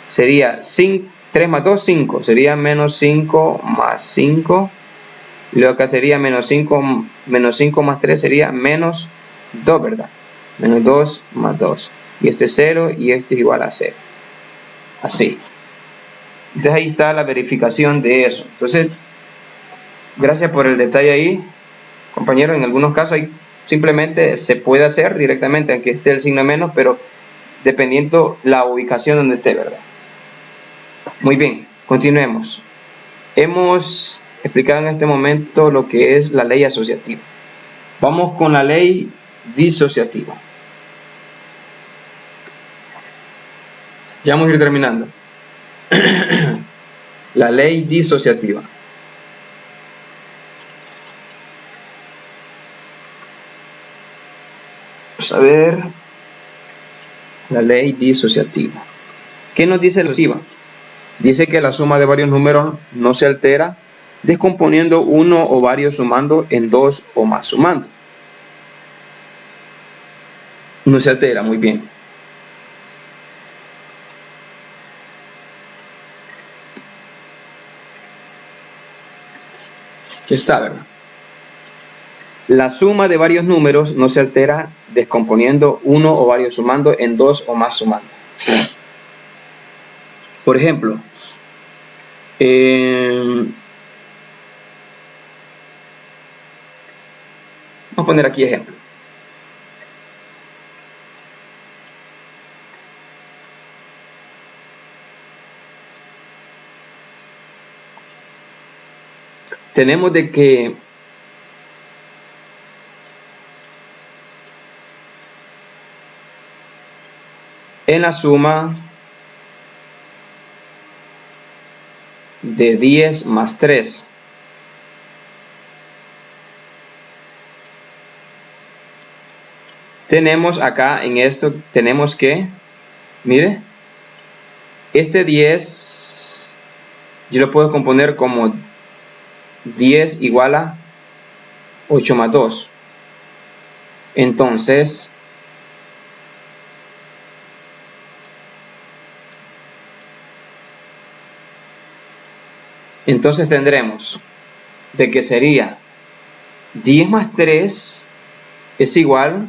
3 más 2, 5. Sería menos 5 más 5. Y luego acá sería menos 5 más 3 sería menos 2, ¿verdad? Menos 2 más 2. Y este es 0 y este es igual a 0. Así. Entonces ahí está la verificación de eso. Entonces, gracias por el detalle ahí, compañero. En algunos casos simplemente se puede hacer directamente, aunque esté el signo menos, pero dependiendo la ubicación donde esté, ¿verdad? Muy bien, continuemos. Hemos explicado en este momento lo que es la ley asociativa. Vamos con la ley disociativa. Ya vamos a ir terminando. La ley disociativa. Vamos a ver. La ley disociativa. ¿Qué nos dice la disociativa? Dice que la suma de varios números no se altera descomponiendo uno o varios sumando en dos o más sumando. No se altera, muy bien. Aquí está, ¿verdad? La suma de varios números no se altera descomponiendo uno o varios sumando en dos o más sumando. Por ejemplo, vamos a poner aquí ejemplo. Tenemos de que en la suma de 10 más 3 tenemos acá en esto, tenemos que, mire, este 10 yo lo puedo componer como 10 igual a 8 más 2. Entonces, tendremos de que sería 10 más 3 es igual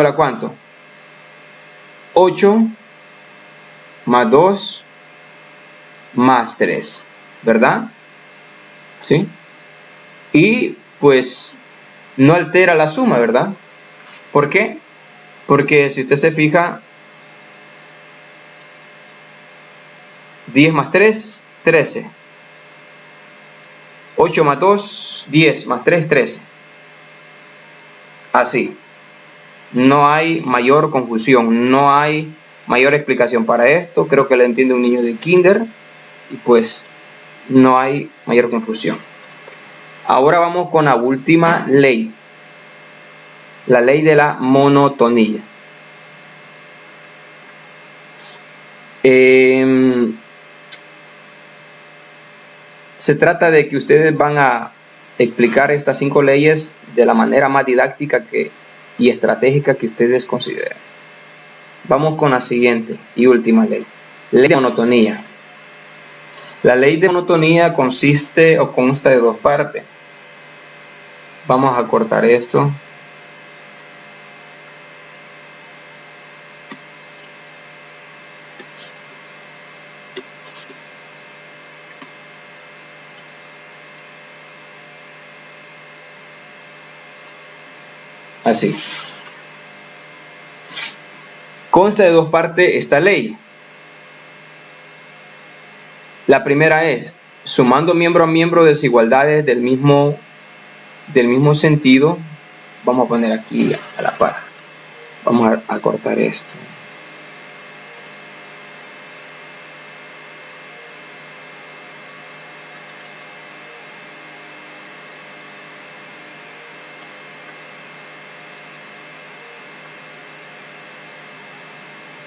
a ¿cuánto? 8 más 2 más 3, ¿verdad? ¿Sí? Y pues no altera la suma, ¿verdad? ¿Por qué? Porque si usted se fija, 10 más 3, 13. 8 más 2, 10 más 3, 13. Así. No hay mayor confusión, no hay mayor explicación para esto. Creo que lo entiende un niño de kinder y pues no hay mayor confusión. Ahora vamos con la última ley. La ley de la monotonía. Se trata de que ustedes van a explicar estas 5 leyes de la manera más didáctica y estratégica que ustedes consideren. Vamos con la siguiente y última ley. Ley de monotonía. La ley de monotonía consiste o consta de 2 partes. Vamos a cortar esto. Así. Consta de 2 partes esta ley. La primera es, sumando miembro a miembro desigualdades del mismo sentido. Vamos a poner aquí a la par. Vamos a cortar esto.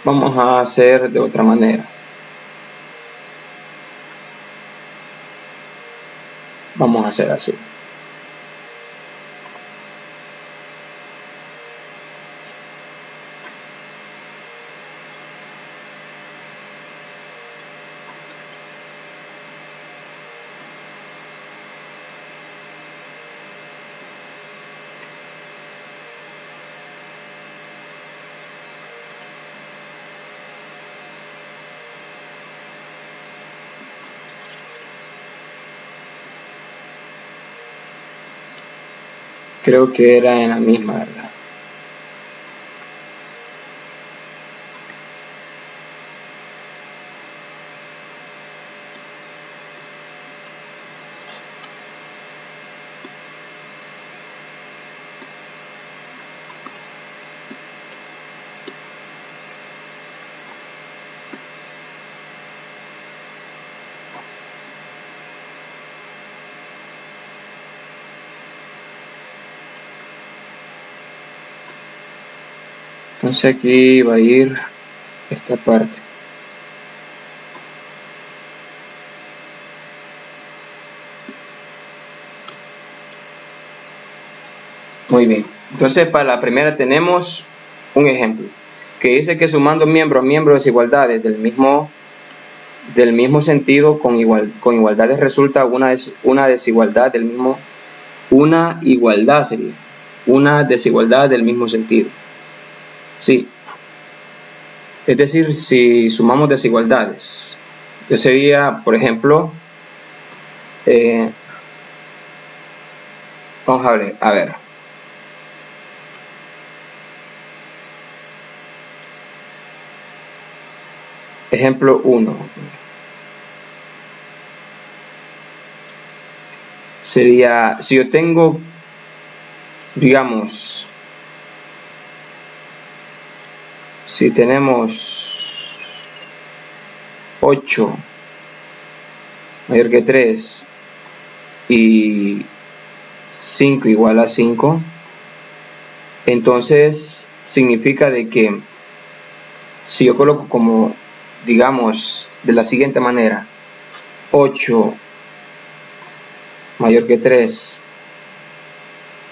Vamos a hacer de otra manera. Vamos a hacer así. Creo que era en la misma, ¿verdad? Entonces aquí va a ir esta parte. Muy bien. Entonces para la primera tenemos un ejemplo que dice que sumando miembro a miembro desigualdades del mismo sentido con igualdades resulta una desigualdad del mismo, una igualdad sería una desigualdad del mismo sentido. Sí, es decir, si sumamos desigualdades, entonces sería, por ejemplo, vamos a ver, ejemplo 1, sería, si yo tengo, digamos, si tenemos 8 mayor que 3 y 5 igual a 5, entonces significa de que si yo coloco como, digamos, de la siguiente manera, 8 mayor que 3,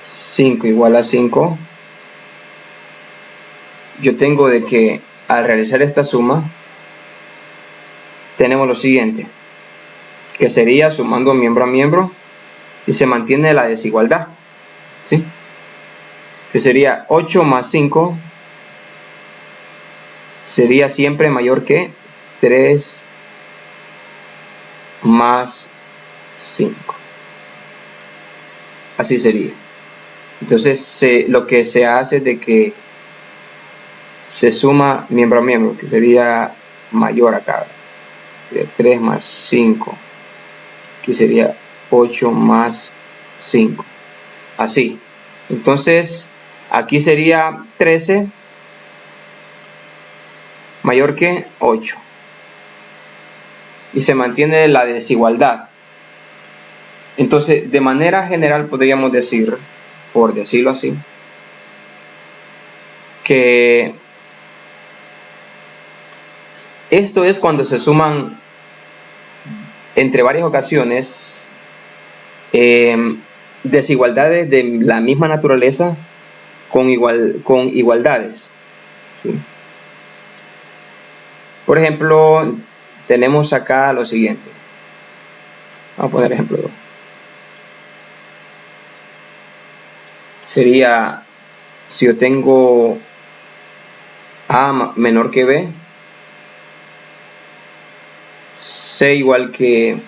5 igual a 5, yo tengo de que al realizar esta suma tenemos lo siguiente, que sería sumando miembro a miembro y se mantiene la desigualdad, ¿sí? Que sería 8 más 5 sería siempre mayor que 3 más 5. Así sería. Entonces lo que se hace es de que se suma miembro a miembro, que sería mayor acá, 3 más 5, aquí sería 8 más 5, así. Entonces aquí sería 13 mayor que 8 y se mantiene la desigualdad. Entonces de manera general podríamos decir, por decirlo así, que esto es cuando se suman entre varias ocasiones desigualdades de la misma naturaleza con igualdades, ¿sí? Por ejemplo, tenemos acá lo siguiente. Vamos a poner ejemplo 2. Sería, si yo tengo A menor que B, C igual que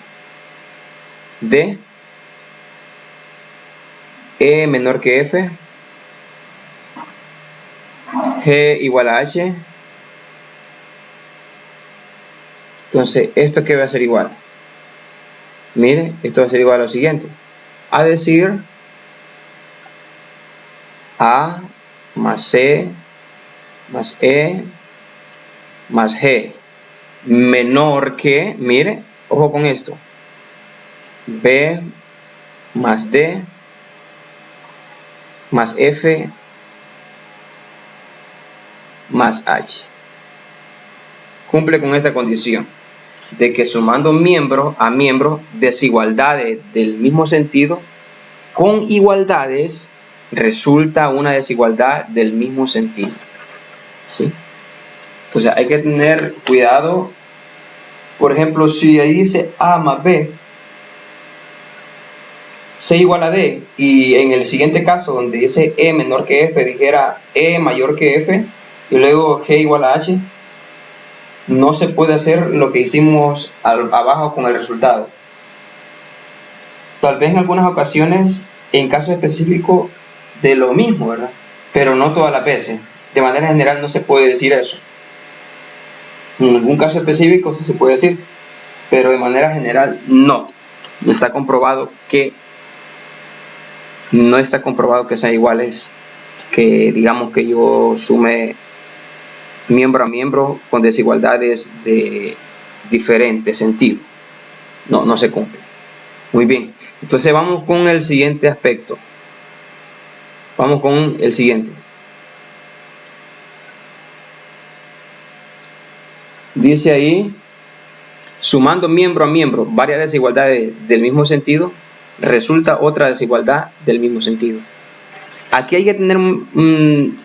D, E menor que F, G igual a H. Entonces, ¿esto qué va a ser igual? Miren, esto va a ser igual a lo siguiente. A decir, A más C más E más G menor que, mire, ojo con esto, B más D más F más H. Cumple con esta condición de que sumando miembro a miembro desigualdades del mismo sentido con igualdades resulta una desigualdad del mismo sentido, ¿sí? Entonces hay que tener cuidado. Por ejemplo, si ahí dice A más B, C igual a D, y en el siguiente caso donde dice E menor que F dijera E mayor que F y luego G igual a H, no se puede hacer lo que hicimos abajo con el resultado. Tal vez en algunas ocasiones, en caso específico, de lo mismo, ¿verdad? Pero no todas las veces. De manera general no se puede decir eso. En algún caso específico sí se puede decir, pero de manera general no. Está comprobado que no está comprobado que sean iguales, que digamos que yo sume miembro a miembro con desigualdades de diferente sentido. No se cumple. Muy bien, entonces vamos con el siguiente aspecto. Vamos con el siguiente. Dice ahí, sumando miembro a miembro varias desigualdades del mismo sentido, resulta otra desigualdad del mismo sentido. Aquí hay que tener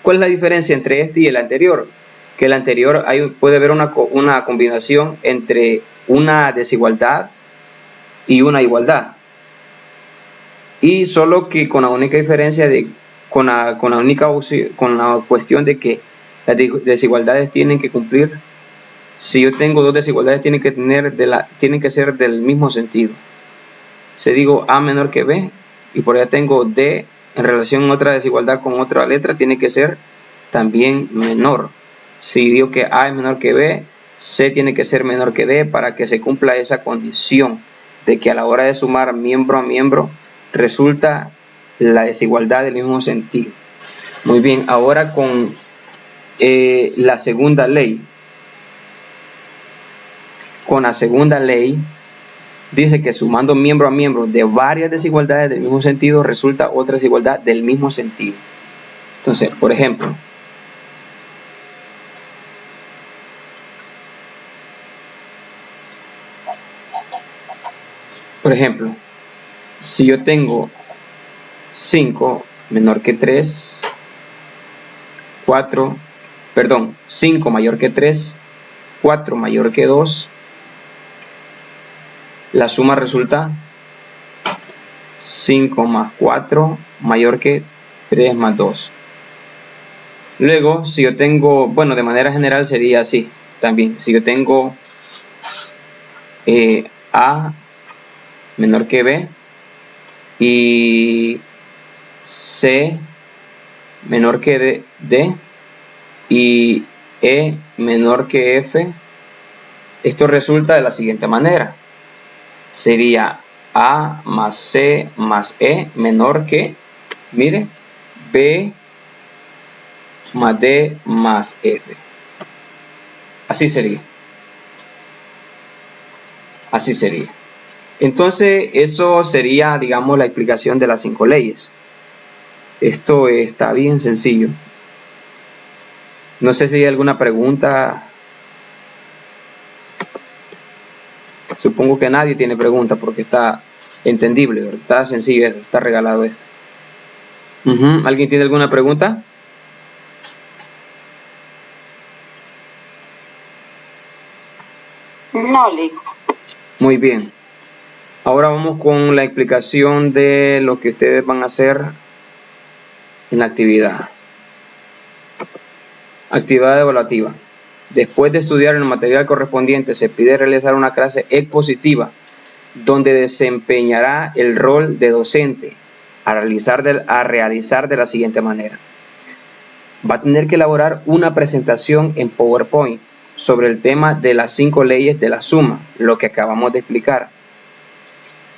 ¿cuál es la diferencia entre este y el anterior? Que el anterior puede haber una combinación entre una desigualdad y una igualdad. Y solo que con la única diferencia con la cuestión de que las desigualdades tienen que cumplir. Si yo tengo dos desigualdades, tienen que ser del mismo sentido. Si digo A menor que B y por allá tengo D en relación a otra desigualdad con otra letra, tiene que ser también menor. Si digo que A es menor que B, C tiene que ser menor que D para que se cumpla esa condición de que a la hora de sumar miembro a miembro resulta la desigualdad del mismo sentido. Muy bien, ahora con la segunda ley. Con la segunda ley dice que sumando miembro a miembro de varias desigualdades del mismo sentido resulta otra desigualdad del mismo sentido. Entonces, por ejemplo, si yo tengo 5 menor que 3, 5 mayor que 3, 4 mayor que 2, la suma resulta 5 más 4 mayor que 3 más 2. Luego, si yo tengo, de manera general sería así también. Si yo tengo A menor que B y C menor que D y E menor que F, esto resulta de la siguiente manera. Sería A más C más E menor que, mire, B más D más F. Así sería. Entonces, eso sería, digamos, la explicación de las 5 leyes. Esto está bien sencillo. No sé si hay alguna pregunta. Supongo que nadie tiene pregunta porque está entendible, ¿verdad? Está sencillo, está regalado esto. ¿Alguien tiene alguna pregunta? No, Lico. Muy bien. Ahora vamos con la explicación de lo que ustedes van a hacer en la actividad. Actividad evaluativa. Después de estudiar el material correspondiente, se pide realizar una clase expositiva donde desempeñará el rol de docente a realizar de la siguiente manera. Va a tener que elaborar una presentación en PowerPoint sobre el tema de las 5 leyes de la suma, lo que acabamos de explicar.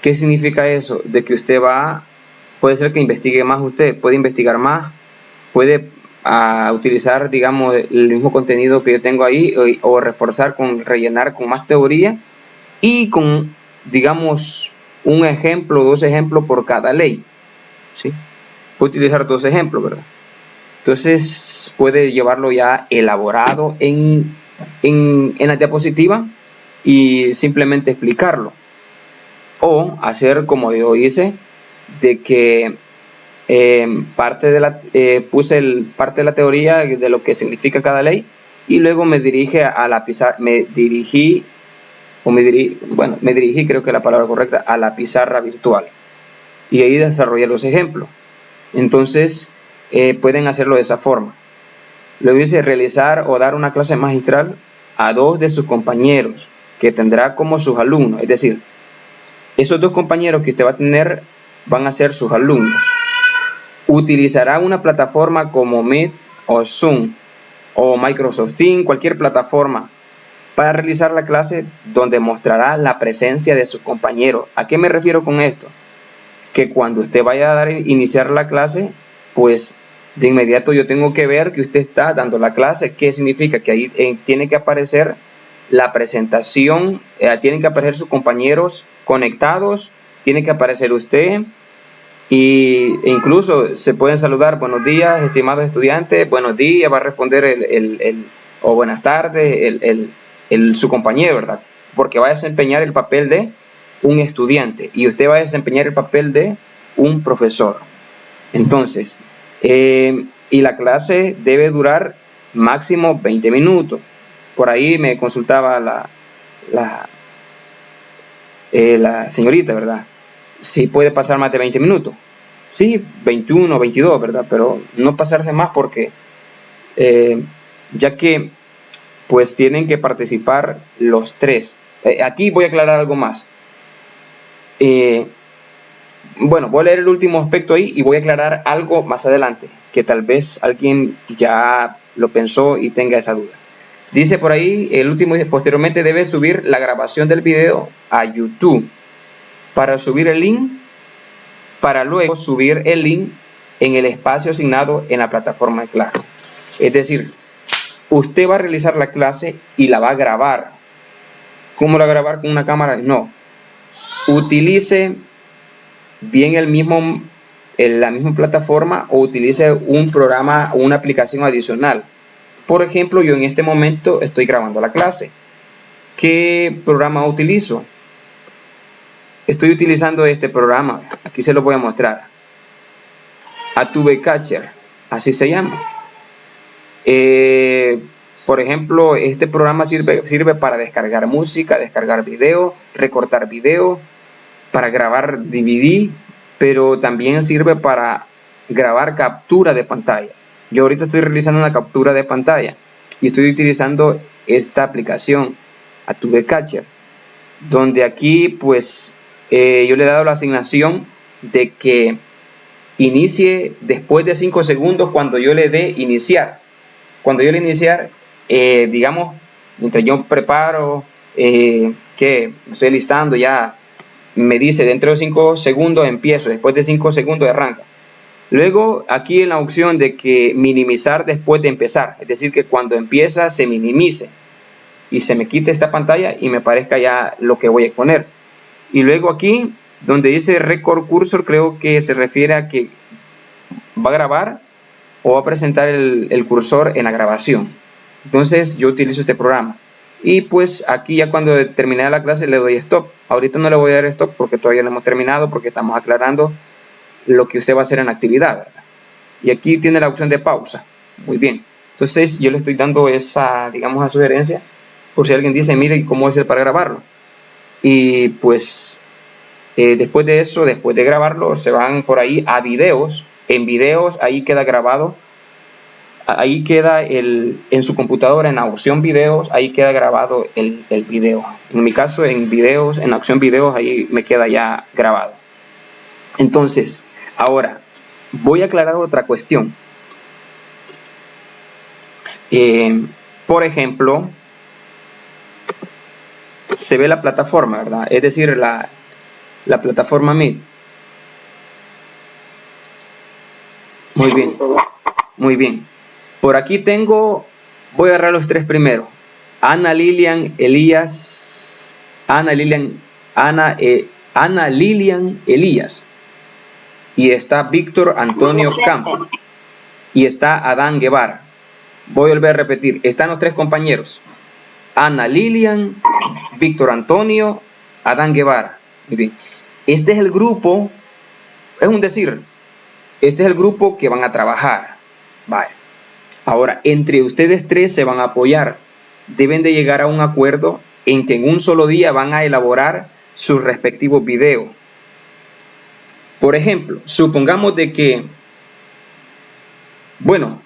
¿Qué significa eso? De que usted puede ser que investigue más usted, puede investigar más, puede utilizar, digamos, el mismo contenido que yo tengo ahí o reforzar rellenar con más teoría y con, digamos, un ejemplo, 2 ejemplos por cada ley, ¿sí? Puede utilizar 2 ejemplos, ¿verdad? Entonces puede llevarlo ya elaborado en la diapositiva y simplemente explicarlo, o hacer como yo hice, de que puse parte de la teoría de lo que significa cada ley y luego me dirigí, creo que la palabra correcta, a la pizarra virtual y ahí desarrollé los ejemplos. Entonces pueden hacerlo de esa forma. Luego dice realizar o dar una clase magistral a 2 de sus compañeros que tendrá como sus alumnos, es decir, esos 2 compañeros que usted va a tener van a ser sus alumnos. utilizará una plataforma como Meet o Zoom o Microsoft Teams, cualquier plataforma, para realizar la clase donde mostrará la presencia de sus compañeros. ¿A qué me refiero con esto? Que cuando usted vaya a iniciar la clase, pues de inmediato yo tengo que ver que usted está dando la clase. ¿Qué significa? Que ahí tiene que aparecer la presentación, tienen que aparecer sus compañeros conectados, tiene que aparecer usted, e incluso se pueden saludar: buenos días, estimados estudiantes, buenos días, va a responder o buenas tardes, su compañero, ¿verdad? Porque va a desempeñar el papel de un estudiante y usted va a desempeñar el papel de un profesor. Entonces, y la clase debe durar máximo 20 minutos. Por ahí me consultaba la señorita, ¿verdad? Si puede pasar más de 20 minutos. Sí, 21, 22, ¿verdad? Pero no pasarse más porque ya que pues tienen que participar los tres. Aquí voy a aclarar algo más. Bueno, voy a leer el último aspecto ahí y voy a aclarar algo más adelante, que tal vez alguien ya lo pensó y tenga esa duda. Dice por ahí, el último, posteriormente debe subir la grabación del video a YouTube para subir el link, para luego subir el link en el espacio asignado en la plataforma de clase. Es decir, usted va a realizar la clase y la va a grabar. ¿Cómo la va a grabar? ¿Con una cámara? No. Utilice bien la misma plataforma o utilice un programa o una aplicación adicional. Por ejemplo, yo en este momento estoy grabando la clase. ¿Qué programa utilizo? Estoy utilizando este programa. Aquí se lo voy a mostrar. Adobe Catcher, así se llama. Por ejemplo, este programa sirve para descargar música, descargar video, recortar video, para grabar DVD, pero también sirve para grabar captura de pantalla. Yo ahorita estoy realizando una captura de pantalla y estoy utilizando esta aplicación Adobe Catcher, donde aquí pues yo le he dado la asignación de que inicie después de 5 segundos cuando yo le dé iniciar. Cuando yo le iniciar, digamos, mientras yo preparo, que estoy listando ya, me dice dentro de 5 segundos empiezo, después de 5 segundos arranca. Luego aquí en la opción de que minimizar después de empezar, es decir, que cuando empieza se minimice y se me quite esta pantalla y me parezca ya lo que voy a poner. Y luego aquí donde dice Record Cursor, creo que se refiere a que va a grabar o va a presentar el cursor en la grabación. Entonces yo utilizo este programa. Y pues aquí ya cuando termine la clase le doy stop. Ahorita no le voy a dar stop porque todavía no hemos terminado, porque estamos aclarando lo que usted va a hacer en la actividad, ¿verdad? Y aquí tiene la opción de pausa. Muy bien. Entonces yo le estoy dando esa, digamos, a sugerencia, por si alguien dice, mire, ¿cómo es para grabarlo? Y pues después de eso, después de grabarlo, se van por ahí a videos. En videos, ahí queda grabado. Ahí queda en su computadora, en la opción videos, ahí queda grabado el video. En mi caso, en videos, en la opción videos, ahí me queda ya grabado. Entonces, ahora, voy a aclarar otra cuestión. Por ejemplo, se ve la plataforma, ¿verdad? Es decir, la plataforma Meet. Muy bien, muy bien. Por aquí tengo, voy a agarrar los tres primero. Ana Lilian Elías, Ana Lilian Elías. Y está Víctor Antonio Campos. Y está Adán Guevara. Voy a volver a repetir. Están los tres compañeros. Ana Lilian, Víctor Antonio, Adán Guevara. Muy bien. Este es el grupo, es un decir, este es el grupo que van a trabajar. Vale. Ahora, entre ustedes tres se van a apoyar. Deben de llegar a un acuerdo en que en un solo día van a elaborar sus respectivos videos. Por ejemplo, supongamos de que, bueno,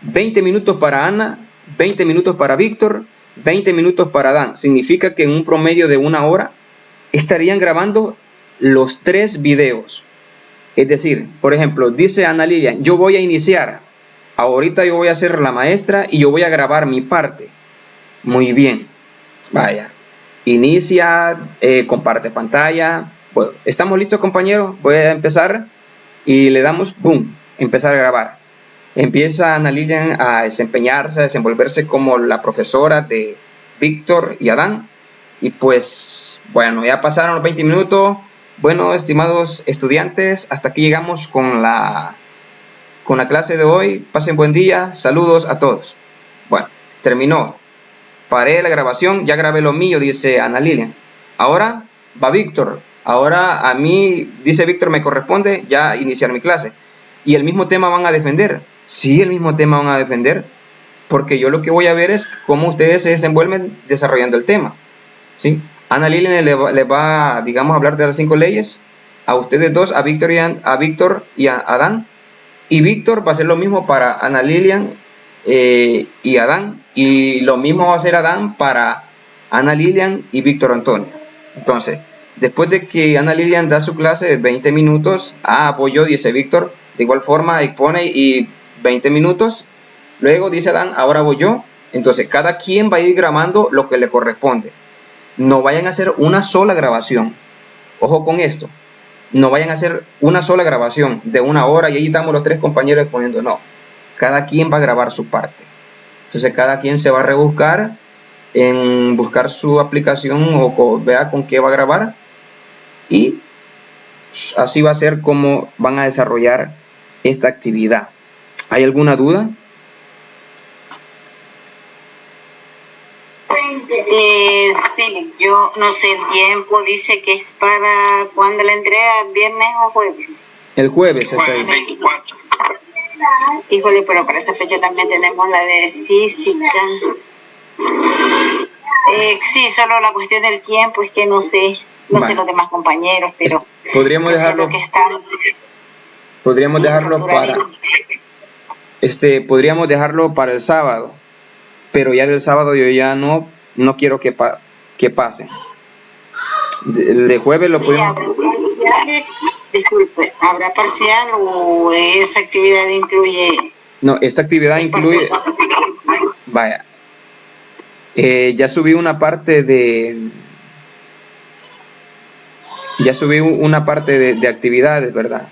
20 minutos para Ana, 20 minutos para Víctor, 20 minutos para Adán. Significa que en un promedio de 1 hora estarían grabando los 3 videos. Es decir, por ejemplo, dice Ana Lilian, yo voy a iniciar. Ahorita yo voy a ser la maestra y yo voy a grabar mi parte. Muy bien. Vaya. Inicia, comparte pantalla. Bueno, ¿estamos listos, compañeros? Voy a empezar y le damos, boom, empezar a grabar. Empieza Ana Lilian a desempeñarse, a desenvolverse como la profesora de Víctor y Adán. Y pues, bueno, ya pasaron los 20 minutos. Bueno, estimados estudiantes, hasta aquí llegamos con la clase de hoy. Pasen buen día. Saludos a todos. Bueno, terminó. Paré la grabación, ya grabé lo mío, dice Ana Lilian. Ahora va Víctor. Ahora a mí, dice Víctor, me corresponde ya iniciar mi clase. ¿Y el mismo tema van a defender? Sí, el mismo tema van a defender. Porque yo lo que voy a ver es cómo ustedes se desenvuelven desarrollando el tema. ¿Sí? Ana Lilian le va, digamos, a hablar de las 5 leyes a ustedes dos, a Víctor y a Adán. Y Víctor va a hacer lo mismo para Ana Lilian y Adán. Y lo mismo va a hacer Adán para Ana Lilian y Víctor Antonio. Entonces, después de que Ana Lilian da su clase de 20 minutos, voy yo, dice Víctor. De igual forma, expone y 20 minutos. Luego dice Adán, ahora voy yo. Entonces, cada quien va a ir grabando lo que le corresponde. No vayan a hacer una sola grabación. Ojo con esto. No vayan a hacer una sola grabación de 1 hora y ahí estamos los 3 compañeros exponiendo. No. Cada quien va a grabar su parte. Entonces cada quien se va a rebuscar en buscar su aplicación o vea con qué va a grabar. Y así va a ser como van a desarrollar esta actividad. ¿Hay alguna duda? Sí, yo no sé el tiempo, dice que es para cuando la entrega, viernes o jueves. El jueves está ahí. 24. Híjole, pero para esa fecha también tenemos la de física. Sí, solo la cuestión del tiempo es que no sé los demás compañeros, pero podríamos dejarlo que están podríamos dejarlo para el sábado, pero ya del sábado yo ya no quiero que pase. De jueves lo podemos. Disculpe, ¿habrá parcial o esa actividad incluye? No, esta actividad incluye. Vaya. Ya subí una parte de actividades, ¿verdad?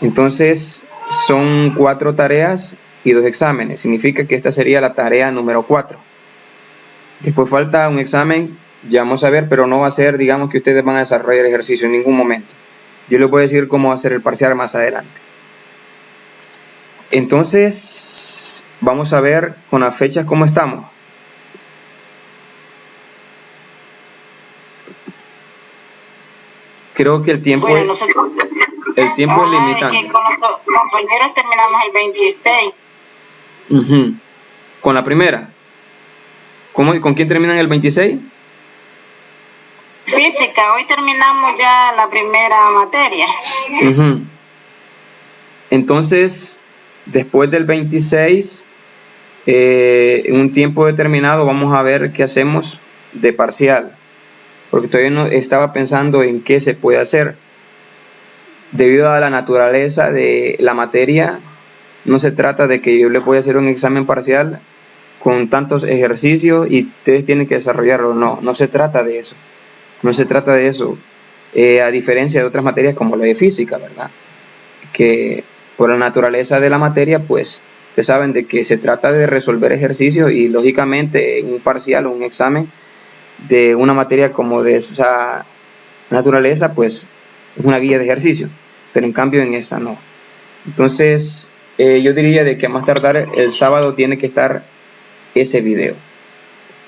Entonces son 4 tareas y 2 exámenes. Significa que esta sería la tarea número 4. Después falta un examen, ya vamos a ver, pero no va a ser, digamos, que ustedes van a desarrollar ejercicio en ningún momento. Yo les voy a decir cómo va a ser el parcial más adelante. Entonces, vamos a ver con las fechas cómo estamos. Creo que el tiempo es limitante. Que con los compañeros terminamos el 26. ¿Con la primera? ¿Con quién terminan el 26? Física, hoy terminamos ya la primera materia. Entonces, después del 26, en un tiempo determinado, vamos a ver qué hacemos de parcial. Porque todavía no estaba pensando en qué se puede hacer. Debido a la naturaleza de la materia, no se trata de que yo les voy a hacer un examen parcial con tantos ejercicios y ustedes tienen que desarrollarlo. No se trata de eso. No se trata de eso, a diferencia de otras materias como la de física, ¿verdad? Que por la naturaleza de la materia, pues, ustedes saben de que se trata de resolver ejercicios y lógicamente un parcial o un examen de una materia como de esa naturaleza, pues, es una guía de ejercicio, pero en cambio en esta no. Entonces, yo diría de que a más tardar el sábado tiene que estar ese video.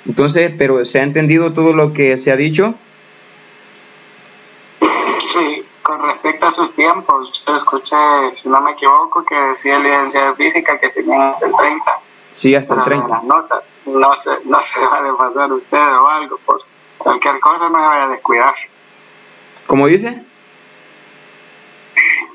Entonces, pero ¿se ha entendido todo lo que se ha dicho? Sí, con respecto a sus tiempos, yo escuché, si no me equivoco, que decía el licenciado de física que tenían hasta el 30. Sí, hasta el 30. Las notas, no se va a pasar usted o algo, por cualquier cosa no me vaya a descuidar. ¿Cómo dice?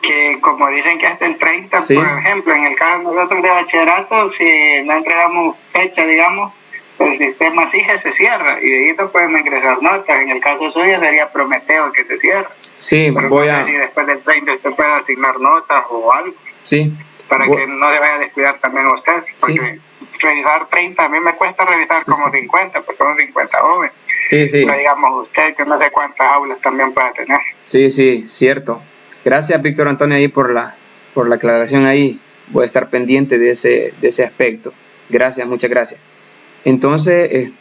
Que como dicen que hasta el 30, sí. Por ejemplo, en el caso de nosotros de bachillerato, si no entregamos fecha, digamos, el sistema SIGE se cierra y de ahí no pueden ingresar notas. En el caso suyo sería Prometeo que se cierra. Sí, pero no sé si después del 30 usted puede asignar notas o algo. Sí. Para que no se vaya a descuidar también usted. Porque revisar 30, a mí me cuesta revisar como 50, porque son 50 jóvenes. Sí. Pero digamos usted que no sé cuántas aulas también puede tener. Sí, cierto. Gracias, Víctor Antonio, ahí por la aclaración ahí. Voy a estar pendiente de ese aspecto. Gracias, muchas gracias. Entonces,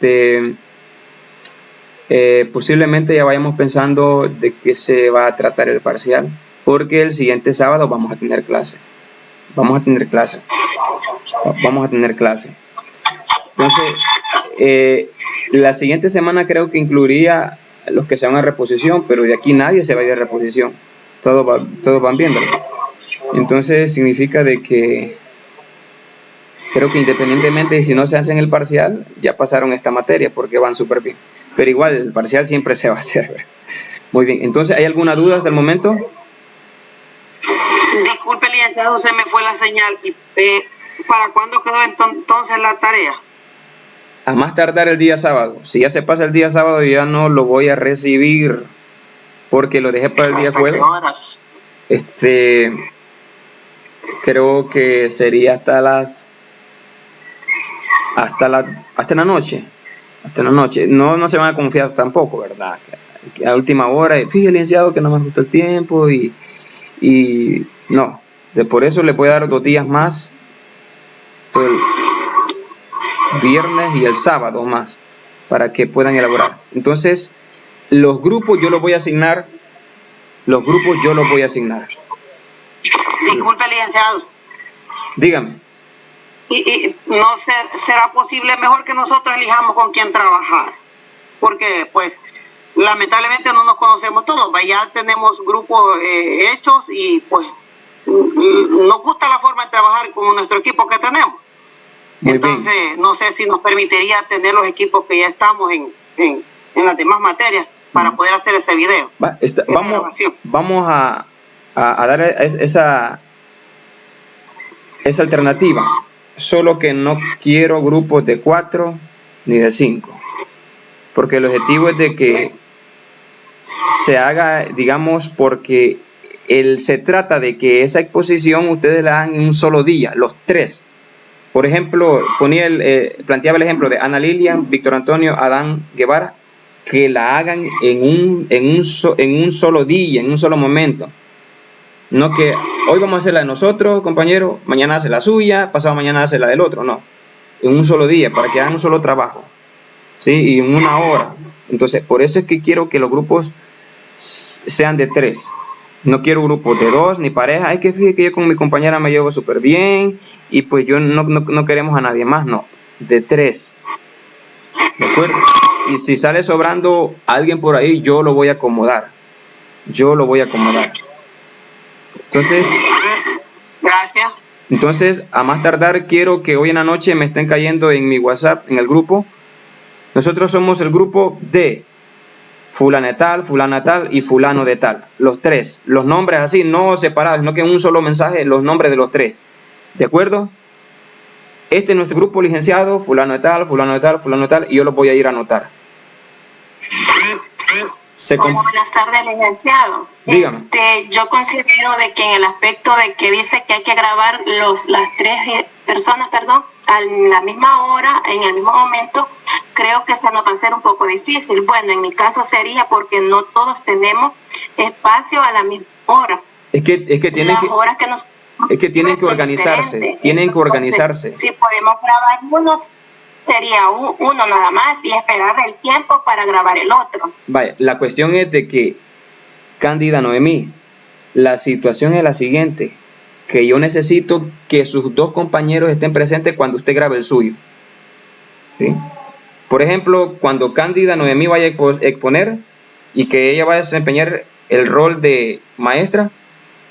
posiblemente ya vayamos pensando de qué se va a tratar el parcial, porque el siguiente sábado vamos a tener clase. Entonces, la siguiente semana creo que incluiría los que se van a reposición, pero de aquí nadie se va a ir a reposición. Todos van viéndolo. Entonces significa de que creo que independientemente de si no se hacen el parcial, ya pasaron esta materia porque van súper bien. Pero igual, el parcial siempre se va a hacer. Muy bien, entonces, ¿hay alguna duda hasta el momento? Disculpe, licenciado, se me fue la señal. ¿Para cuándo quedó entonces la tarea? A más tardar el día sábado. Si ya se pasa el día sábado, yo ya no lo voy a recibir porque lo dejé para el día jueves. Creo que sería hasta la noche. Hasta la noche. No se van a confiar tampoco, ¿verdad? Que a última hora, fíjate, licenciado, que no me ajustó el tiempo y no. Por eso le voy a dar 2 días más, el viernes y el sábado más, para que puedan elaborar. Entonces, los grupos yo los voy a asignar. Disculpe, licenciado. Dígame. ¿Y no será posible mejor que nosotros elijamos con quién trabajar? Porque, pues, lamentablemente no nos conocemos todos. Ya tenemos grupos hechos y, pues, nos gusta la forma de trabajar con nuestro equipo que tenemos. Muy Entonces, bien. No sé si nos permitiría tener los equipos que ya estamos en las demás materias para poder hacer ese video. Vamos a dar esa alternativa, solo que no quiero grupos de 4 ni de 5, porque el objetivo es de que se haga, digamos, porque se trata de que esa exposición ustedes la hagan en un solo día, los 3. Por ejemplo, planteaba el ejemplo de Ana Lilian, Víctor Antonio, Adán Guevara, que la hagan en un solo día, en un solo momento. No que hoy vamos a hacer la de nosotros, compañero, mañana hace la suya, pasado mañana hace la del otro, no. En un solo día, para que hagan un solo trabajo, ¿sí? Y en 1 hora. Entonces, por eso es que quiero que los grupos sean de 3. No quiero grupos de 2, ni pareja. Hay que fíjate que yo con mi compañera me llevo súper bien y pues yo no queremos a nadie más, no. De 3. ¿De acuerdo? Y si sale sobrando alguien por ahí, yo lo voy a acomodar. Entonces, gracias. Entonces, a más tardar, quiero que hoy en la noche me estén cayendo en mi WhatsApp, en el grupo. Nosotros somos el grupo de fulana tal y fulano de tal. Los 3. Los nombres así, no separados, sino que en un solo mensaje, los nombres de los 3. ¿De acuerdo? Este es nuestro grupo, licenciado, fulano de tal, fulano de tal, fulano de tal, y yo los voy a ir a anotar. Buenas tardes, licenciado. Dígame. Yo considero de que en el aspecto de que dice que hay que grabar las 3 personas, a la misma hora, en el mismo momento, creo que se nos va a hacer un poco difícil. Bueno, en mi caso sería porque no todos tenemos espacio a la misma hora. Es que tienen que organizarse. Entonces, si podemos grabar unos, sería uno nada más y esperar el tiempo para grabar el otro. Vaya, la cuestión es de que, Cándida Noemí, la situación es la siguiente, que yo necesito que sus 2 compañeros estén presentes cuando usted grabe el suyo. ¿Sí? Por ejemplo, cuando Cándida Noemí vaya a exponer y que ella va a desempeñar el rol de maestra,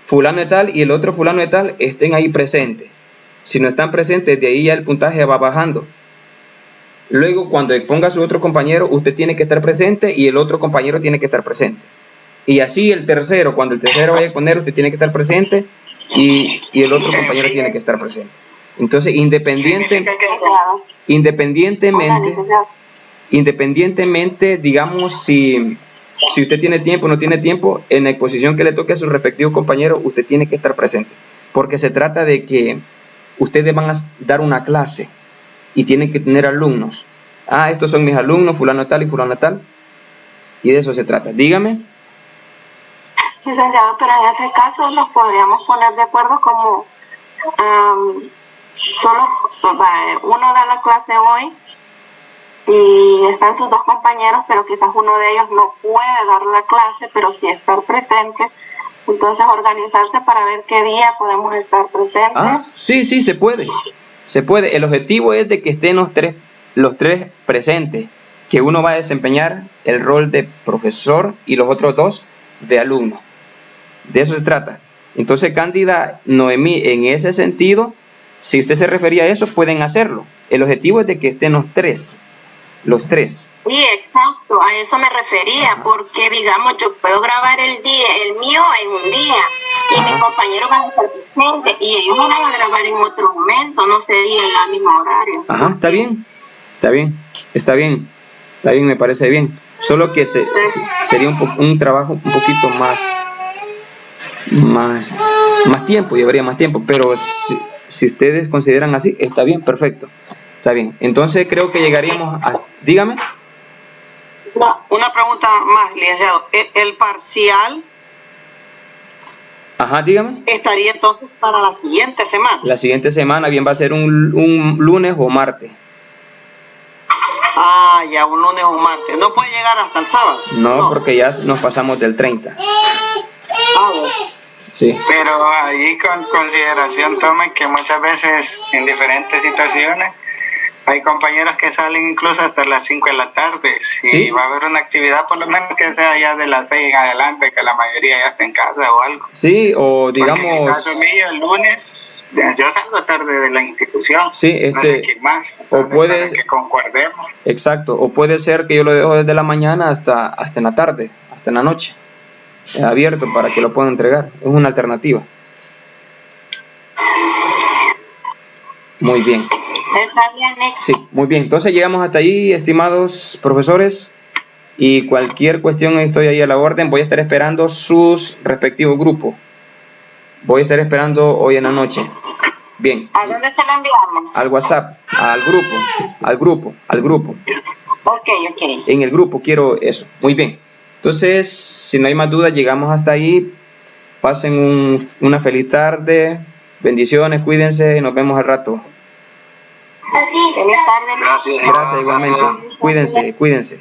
fulano de tal y el otro fulano de tal estén ahí presentes. Si no están presentes, de ahí ya el puntaje va bajando. Luego, cuando exponga a su otro compañero, usted tiene que estar presente y el otro compañero tiene que estar presente. Y así el tercero, cuando el tercero vaya a exponer, usted tiene que estar presente y el otro compañero tiene que estar presente. Entonces, independientemente, digamos, si usted tiene tiempo o no tiene tiempo, en la exposición que le toque a su respectivo compañero, usted tiene que estar presente, porque se trata de que ustedes van a dar una clase y tienen que tener alumnos. Estos son mis alumnos, fulano tal y fulano tal, y de eso se trata. Dígame. Licenciado, pero en ese caso nos podríamos poner de acuerdo como solo uno da la clase hoy y están sus dos compañeros, pero quizás uno de ellos no puede dar la clase, pero sí estar presente. Entonces organizarse para ver qué día podemos estar presentes. Sí, se puede. El objetivo es de que estén los tres presentes, que uno va a desempeñar el rol de profesor y los otros dos de alumno. De eso se trata. Entonces, Cándida, Noemí, en ese sentido, si usted se refería a eso, pueden hacerlo. El objetivo es de que estén los tres. Sí, exacto, a eso me refería. Ajá. Porque, digamos, yo puedo grabar el mío en un día, y mis compañeros van a estar presentes, y ellos van a grabar en otro momento, no sería en el mismo horario. Está bien, me parece bien. Solo que sería un trabajo un poquito más tiempo, llevaría más tiempo, pero si ustedes consideran así, está bien, perfecto. Está bien, entonces creo que llegaríamos a... Dígame. Una pregunta más, licenciado. ¿El parcial? Dígame. ¿Estaría entonces para la siguiente semana? La siguiente semana, bien, va a ser un lunes o martes. Ya, un lunes o martes. ¿No puede llegar hasta el sábado? No, porque ya nos pasamos del 30. Sí. Pero ahí con consideración tome que muchas veces en diferentes situaciones hay compañeros que salen incluso hasta las 5 de la tarde. Si va a haber una actividad, por lo menos que sea ya de las 6 en adelante, que la mayoría ya esté en casa o algo. Sí, o digamos... Porque en el caso mío, el lunes, yo salgo tarde de la institución. Sí, no sé quién más. Entonces, para que concordemos. Exacto, o puede ser que yo lo dejo desde la mañana hasta en la tarde, hasta en la noche. Abierto para que lo puedan entregar. Es una alternativa. Muy bien. Está bien, Nick. Sí, muy bien. Entonces llegamos hasta ahí, estimados profesores. Y cualquier cuestión estoy ahí a la orden. Voy a estar esperando sus respectivos grupos. Voy a estar esperando hoy en la noche. Bien. ¿A dónde se lo enviamos? Al WhatsApp, al grupo. Ok. En el grupo quiero eso. Muy bien. Entonces, si no hay más dudas, llegamos hasta ahí. Pasen una feliz tarde. Bendiciones, cuídense y nos vemos al rato. Feliz tarde. Gracias. Gracias igualmente. Cuídense.